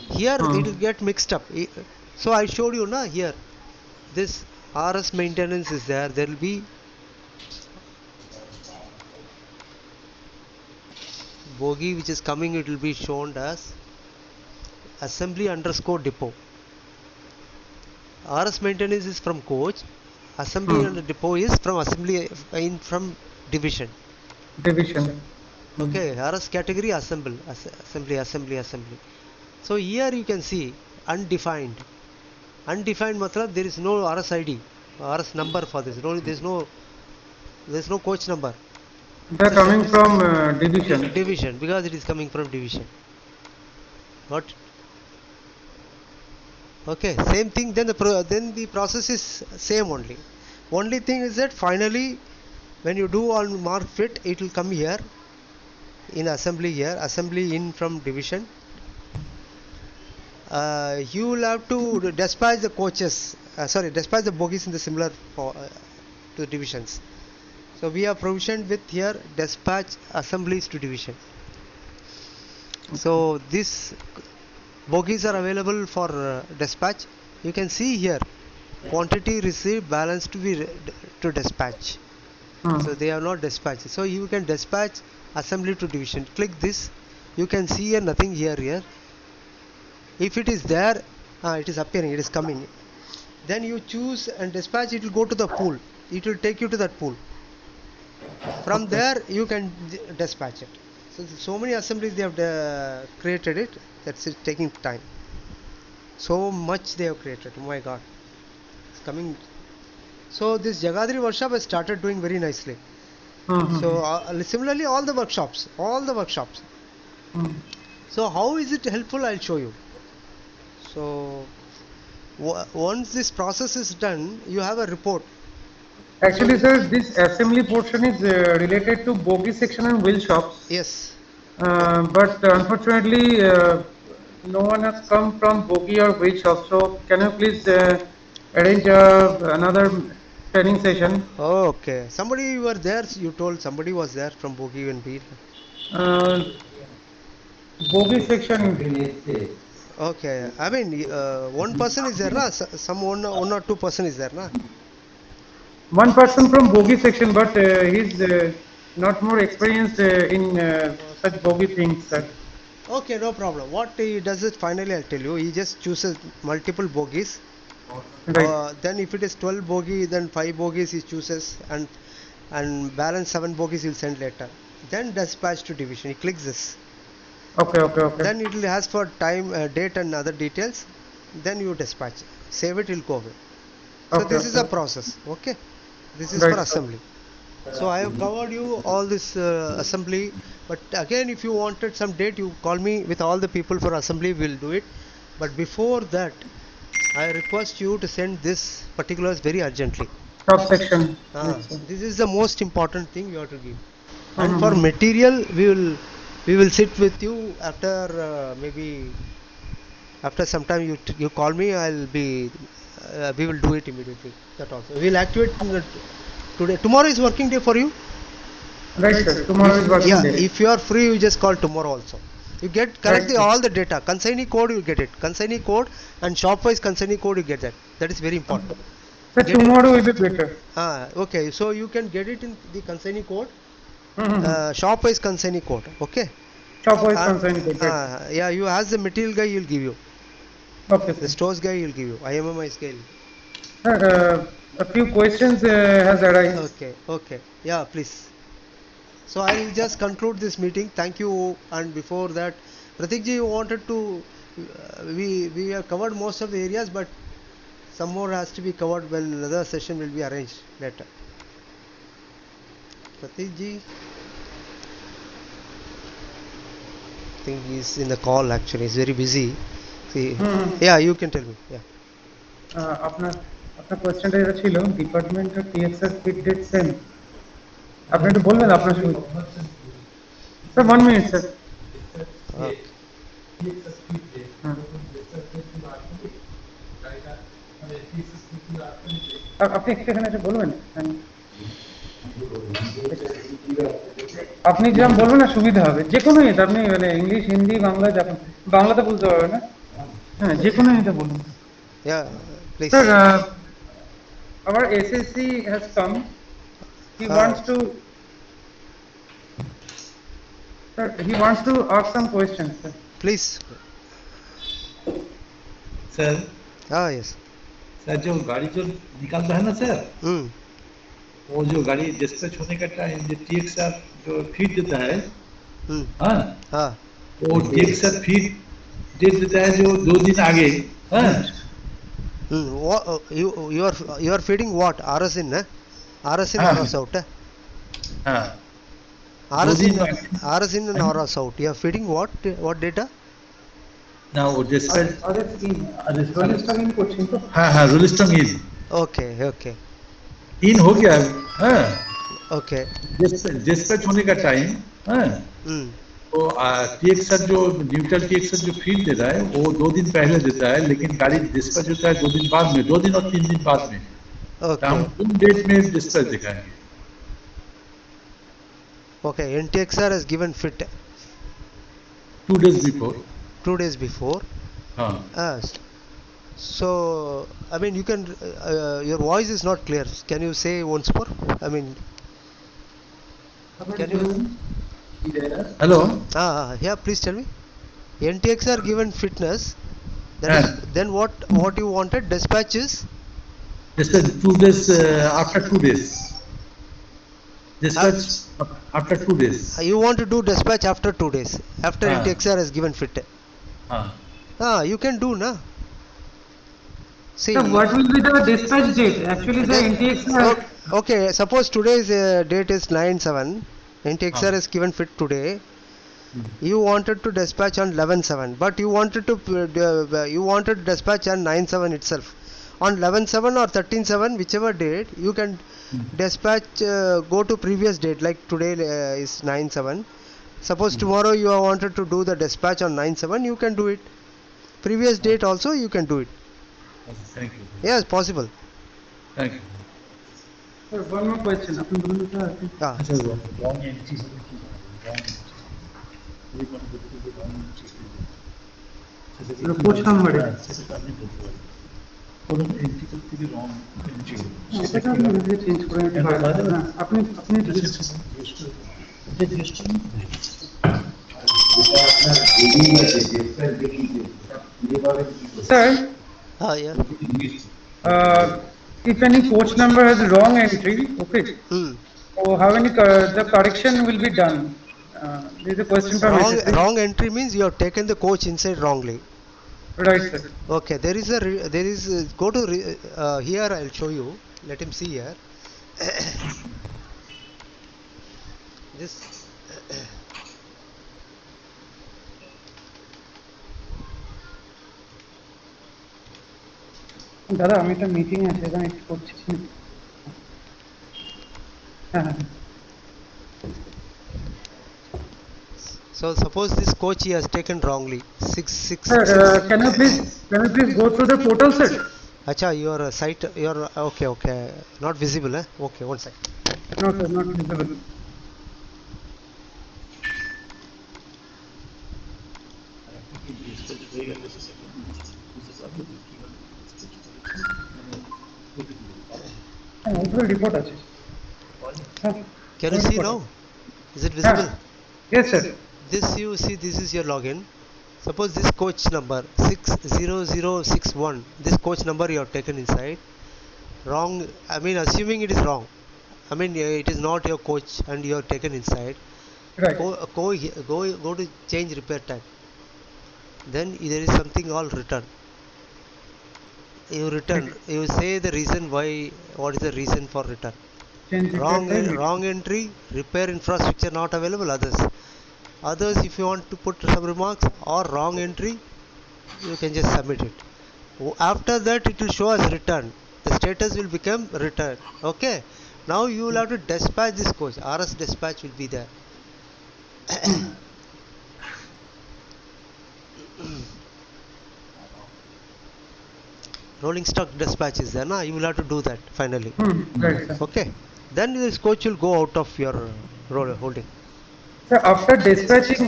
Here it will get mixed up. So I showed you na here. This RS maintenance is there. There will be bogie which is coming. It will be shown as assembly underscore depot. RS maintenance is from coach. Assembly and depot is from assembly from division. Okay, RS category assembly. So here you can see undefined. Undefined matlab there is no RS ID, RS number for this. There is no coach number. They are coming from division. Division, because it is coming from division. What? Okay, same thing. Then the process is same only. Only thing is that finally, when you do on mark fit, it will come here in assembly here. Assembly in from division. You will have to dispatch the coaches. Dispatch the bogies in the similar to divisions. So we are provisioned with here dispatch assemblies to division. So these bogies are available for dispatch. You can see here quantity received, balance to be to dispatch. So they are not dispatched. So you can dispatch assembly to division. Click this. You can see here nothing here. If it is there, it is appearing. It is coming. Then you choose and dispatch. It will go to the pool. It will take you to that pool. From there you can dispatch it. So many assemblies they have created it. That's it, taking time. So much they have created. Oh my God, it's coming. So this Jagadri workshop has started doing very nicely. So similarly all the workshops. Hmm. So how is it helpful? I'll show you. So once this process is done, you have a report. Actually, sir, this assembly portion is related to bogie section and wheel shops. Yes. But unfortunately, no one has come from bogie or wheel shop. So can you please arrange another training session? Oh, okay. Somebody were there. You told somebody was there from Bogie and Beer. Uh, bogie section. Okay. I mean, one person is there, na? Some one or two person is there, na? One person from bogie section, but he's not more experienced in such bogie things, sir. Okay, no problem. What he does is finally, I'll tell you. He just chooses multiple bogies. Right. Then if it is 12 bogie, then 5 bogies he chooses, and balance 7 bogies he'll send later. Then dispatch to division. He clicks this. Okay, okay, okay. Then it will ask for time, date, and other details. Then you dispatch. Save it. It'll go away. So Okay, this is a okay. process. Okay. This is Right, for sir. assembly. So I have covered you all this assembly. But again, if you wanted some date, you call me with all the people for assembly. We'll do it. But before that, I request you to send this particulars very urgently. Top section. Ah, Yes, sir. this is the most important thing you have to give. And Mhm. for material, we will sit with you after maybe after some time. You call me. I'll be. We will do it immediately. That also. We'll activate today. Tomorrow is working day for you. Right, sir. Tomorrow is working Yeah. day. If you are free, you just call tomorrow also. You get correctly Right, sir. all the data. Consignee code, you get it. Consignee code and shop-wise consignee code, you get that. That is very important. Sir, Get it? tomorrow will be better. Okay. So you can get it in the consignee code. Mm-hmm. Shop-wise consignee code. Okay. Shop wise Uh, concern. Right. yeah. You ask the material guy, he'll give you. Okay, The sir. stores guy, he'll give you. IMMI scale. Sir, a few questions has arisen. Okay. Okay. Yeah. Please. So I'll just conclude this meeting. Thank you. And before that, Pratikji, you wanted to. We have covered most of the areas, but some more has to be covered when another session will be arranged later. Pratikji, I think he's in the call actually. He's very busy. See, yeah, you can tell me. Yeah. আপনার আপনার কোয়েশ্চেনটা যেটা ছিল ডিপার্টমেন্টের টিএক্সআর fit date same আপনি একটু বলবেন আপনার সুবিধা স্যার 1 মিনিট স্যার Okay. আপনি একটু এখানে এসে বলবেন আপনি যেরকম বলবেন না সুবিধা হবে যে কোনো এটা আপনি মানে ইংলিশ হিন্দি বাংলা যখন বাংলাতে বুঝতে পারবেন না হ্যাঁ যে কোনো এটা বলুন Yeah. Please. Sir our SSC has come he wants to sir he wants to ask some questions sir Please. Sir Yes. Sir जो गाड़ी जो निकालता है ना सर Hmm. वो जो गाड़ी डिस्पैच होने का टाइम जो टीएक्सआर जो फीड देता है Hmm. हाँ Ah. वो टीएक्सआर फीड डेट देता है जो 2 दिन आगे हाँ Hmm. You are feeding what? RS in, RS in, हाँ. RS out. हाँ RS in, दिन RS in and RS out. You are feeding what data? ना वो डिस्पैच রোলিস্টারিং করছেন তো हाँ हाँ रोलिस्टम इन Okay. Okay. इन हो गया हाँ Okay. डिस्पैच होने का टाइम हाँ Hmm. तो टीएक्सआर जो न्यूट्रल टीएक्सआर जो फीड दे रहा है वो 2 दिन पहले देता है लेकिन गाड़ी डिस्पैच होता है 2 दिन बाद में 2 दिन और 3 दिन बाद में तो हम Okay. उन डेट में डिस्पैच दिखाएंगे Okay. NTXR has given fit 2 days before 2 days before. हाँ So, I mean, you can. Your voice is not clear. Can you say once more? I mean, can you? Hello Yeah. Please tell me. NTXR given fitness. Then what you wanted? Dispatches. dispatch 2 days after 2 days dispatch after 2 days You want to do dispatch after 2 days. After Ah. NTXR has given fit. हाँ You can do na. See. sir what will be the dispatch date actually the NTX Okay. Suppose today's date is 9/7. NTXR Ah. is given fit today. You wanted to dispatch on 11/7, but you wanted to dispatch on 9/7 itself. On 11/7 or 13/7, whichever date, you can dispatch, go to previous date, like today is 9/7. Suppose tomorrow you are wanted to do the dispatch on 9/7, you can do it. Previous date also you can do it. Thank you. Yes, possible. Thank you. Sir, one more question. আপনি বলুন তো আর কি? Yeah. আচ্ছা রং entry হবে কি রং entry যদি কোনো ব্যক্তি রং এন্ট্রি কোচ নাম্বারে সেটা আপনি বলতে পারেন কোনো এন্ট্রি করতে গিয়ে রং এন্ট্রি সেটা আপনি নিজে চেঞ্জ করে নিতে পারেন না আপনি জিজ্ঞেস করুন যেটা আপনার বেরিয়ে গেছে ডেস্কটার বেরিয়ে গেছে সেটা ফিরে পাবেন কি করে? Sir Yeah. if any coach number has wrong entry, okay, so how many the correction will be done? There is a question from SSC. Wrong entry means you have taken the coach inside wrongly. Right, sir. Okay, there is go to here. I'll show you. Let him see here. This. দাদা আমি একটা meeting আছে এখানে একটু করছি হ্যাঁ So suppose this coach he has taken wrongly. 6. Sir, can you please go through the portal, sir? Acha, your site, your okay, not visible, eh? Okay, one sec. No, sir, not visible. Report আছে Can you see now? Is it visible? Yes, sir. This you see, this is your login. Suppose this coach number 60061, this coach number you have taken inside wrong. I mean, assuming it is wrong, I mean it is not your coach and you have taken inside. Right. Go to change repair type. Then there is something called return. You return, you say the reason why, what is the reason for return. Change Wrong entry, repair infrastructure not available, others if you want to put some remarks, or wrong entry, you can just submit it. After that it will show as return. The status will become return. Okay, now you will have to dispatch this coach. RS dispatch will be there. Rolling stock dispatch is there, you will have to do that finally. Right, sir. Okay, then this coach will go out of your holding. Sir, after dispatching,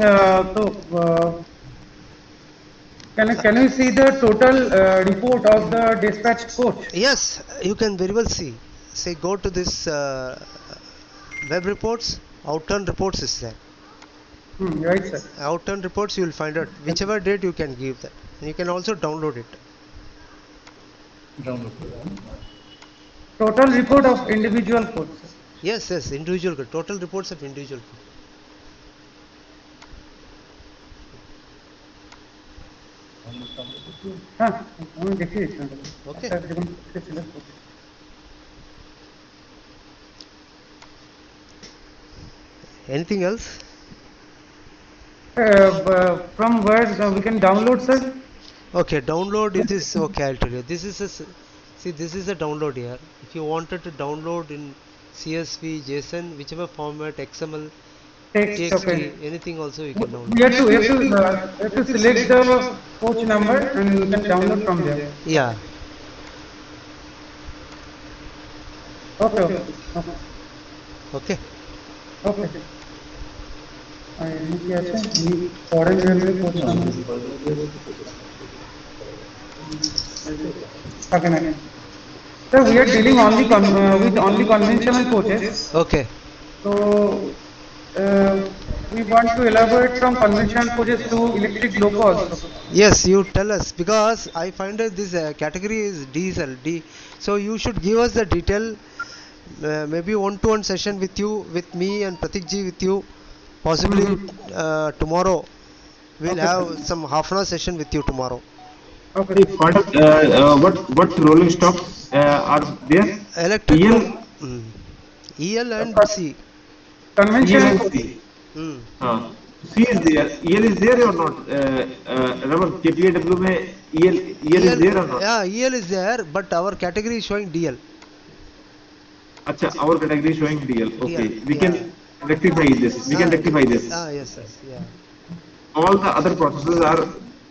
can you see the total report of the dispatched coach? Yes, you can very well see. Say go to this web reports, outturn reports is there. Right, sir. Outturn reports you will find out whichever date you can give that. And you can also download it. Total report of individual coach, sir. Yes, individual code. Total reports of individual code. হ্যাঁ আমি দেখিয়ে দিচ্ছি Okay. Anything else? From where we can download, sir? Okay, download it is okay. I'll tell you. This is this is a download here. If you wanted to download in CSV, JSON, whichever format, XML, Text, TXT, okay. anything also you can download. We have to select the coach number and you can download from there. Yeah. Okay. এমনি কি আছে foreign railway coach number থাকে না sir, we are dealing only with only conventional coaches. Okay. So we want to elaborate from conventional coaches to electric loco also. Yes, you tell us, because I find that this category is diesel D, so you should give us the detail, maybe one-to-one session with you, with me and Pratik ji with you, possibly tomorrow. We'll have some half-an-hour session with you tomorrow. Okay. What rolling stock are there? Electrical, EL and C. Conventional EL. C is there. EL is there or not? Raman, KPAW में EL is there or not? Yeah, EL is there, but our category is showing DL. Acha, our category is showing DL. Okay, DL, we yeah. can rectify this. We can rectify this. Yes, yeah. All the other processes are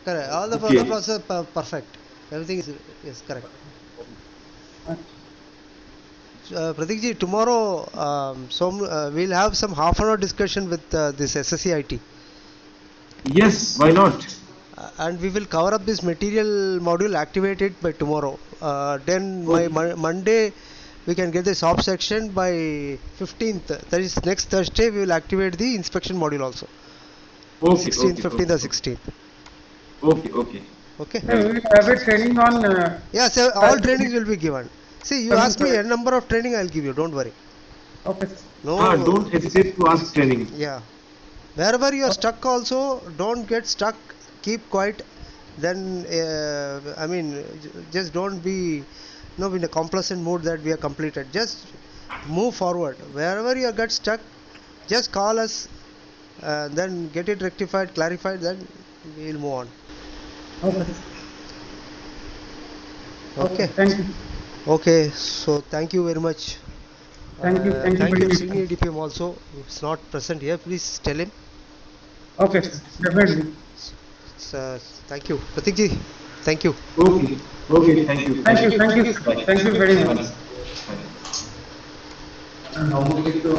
Correct. All the okay. other process perfect. Everything is correct. Pratik ji, tomorrow we'll have some half-an-hour discussion with this SSCIT. Yes, why not? And we will cover up this material module activated by tomorrow. Then by Monday we can get the shop section. By 15th, that is next Thursday, we will activate the inspection module also. Okay, 16th, okay, 15th or 16th. Okay, okay. Okay. We will have a training on. Yes, all trainings will be given. See, you ask me a correct. number of training, I'll give you. Don't worry. Okay. No. Don't hesitate to ask training. Yeah. Wherever you are stuck, also don't get stuck. Keep quiet. Then I mean, just don't be, in a complacent mood that we are completed. Just move forward. Wherever you get stuck, just call us. Then get it rectified, clarified. Then we'll move on. Okay. Okay. Thank you. Okay. So thank you very much. Thank you. Thank you Thank very you, much. senior DPM also. It's not present here. Please tell him. Okay, sir. Definitely. Thank you, Pratik ji. Thank you. Okay, okay, thank you. Thank you. Thank you. Thank you very much. Bye. And how much is the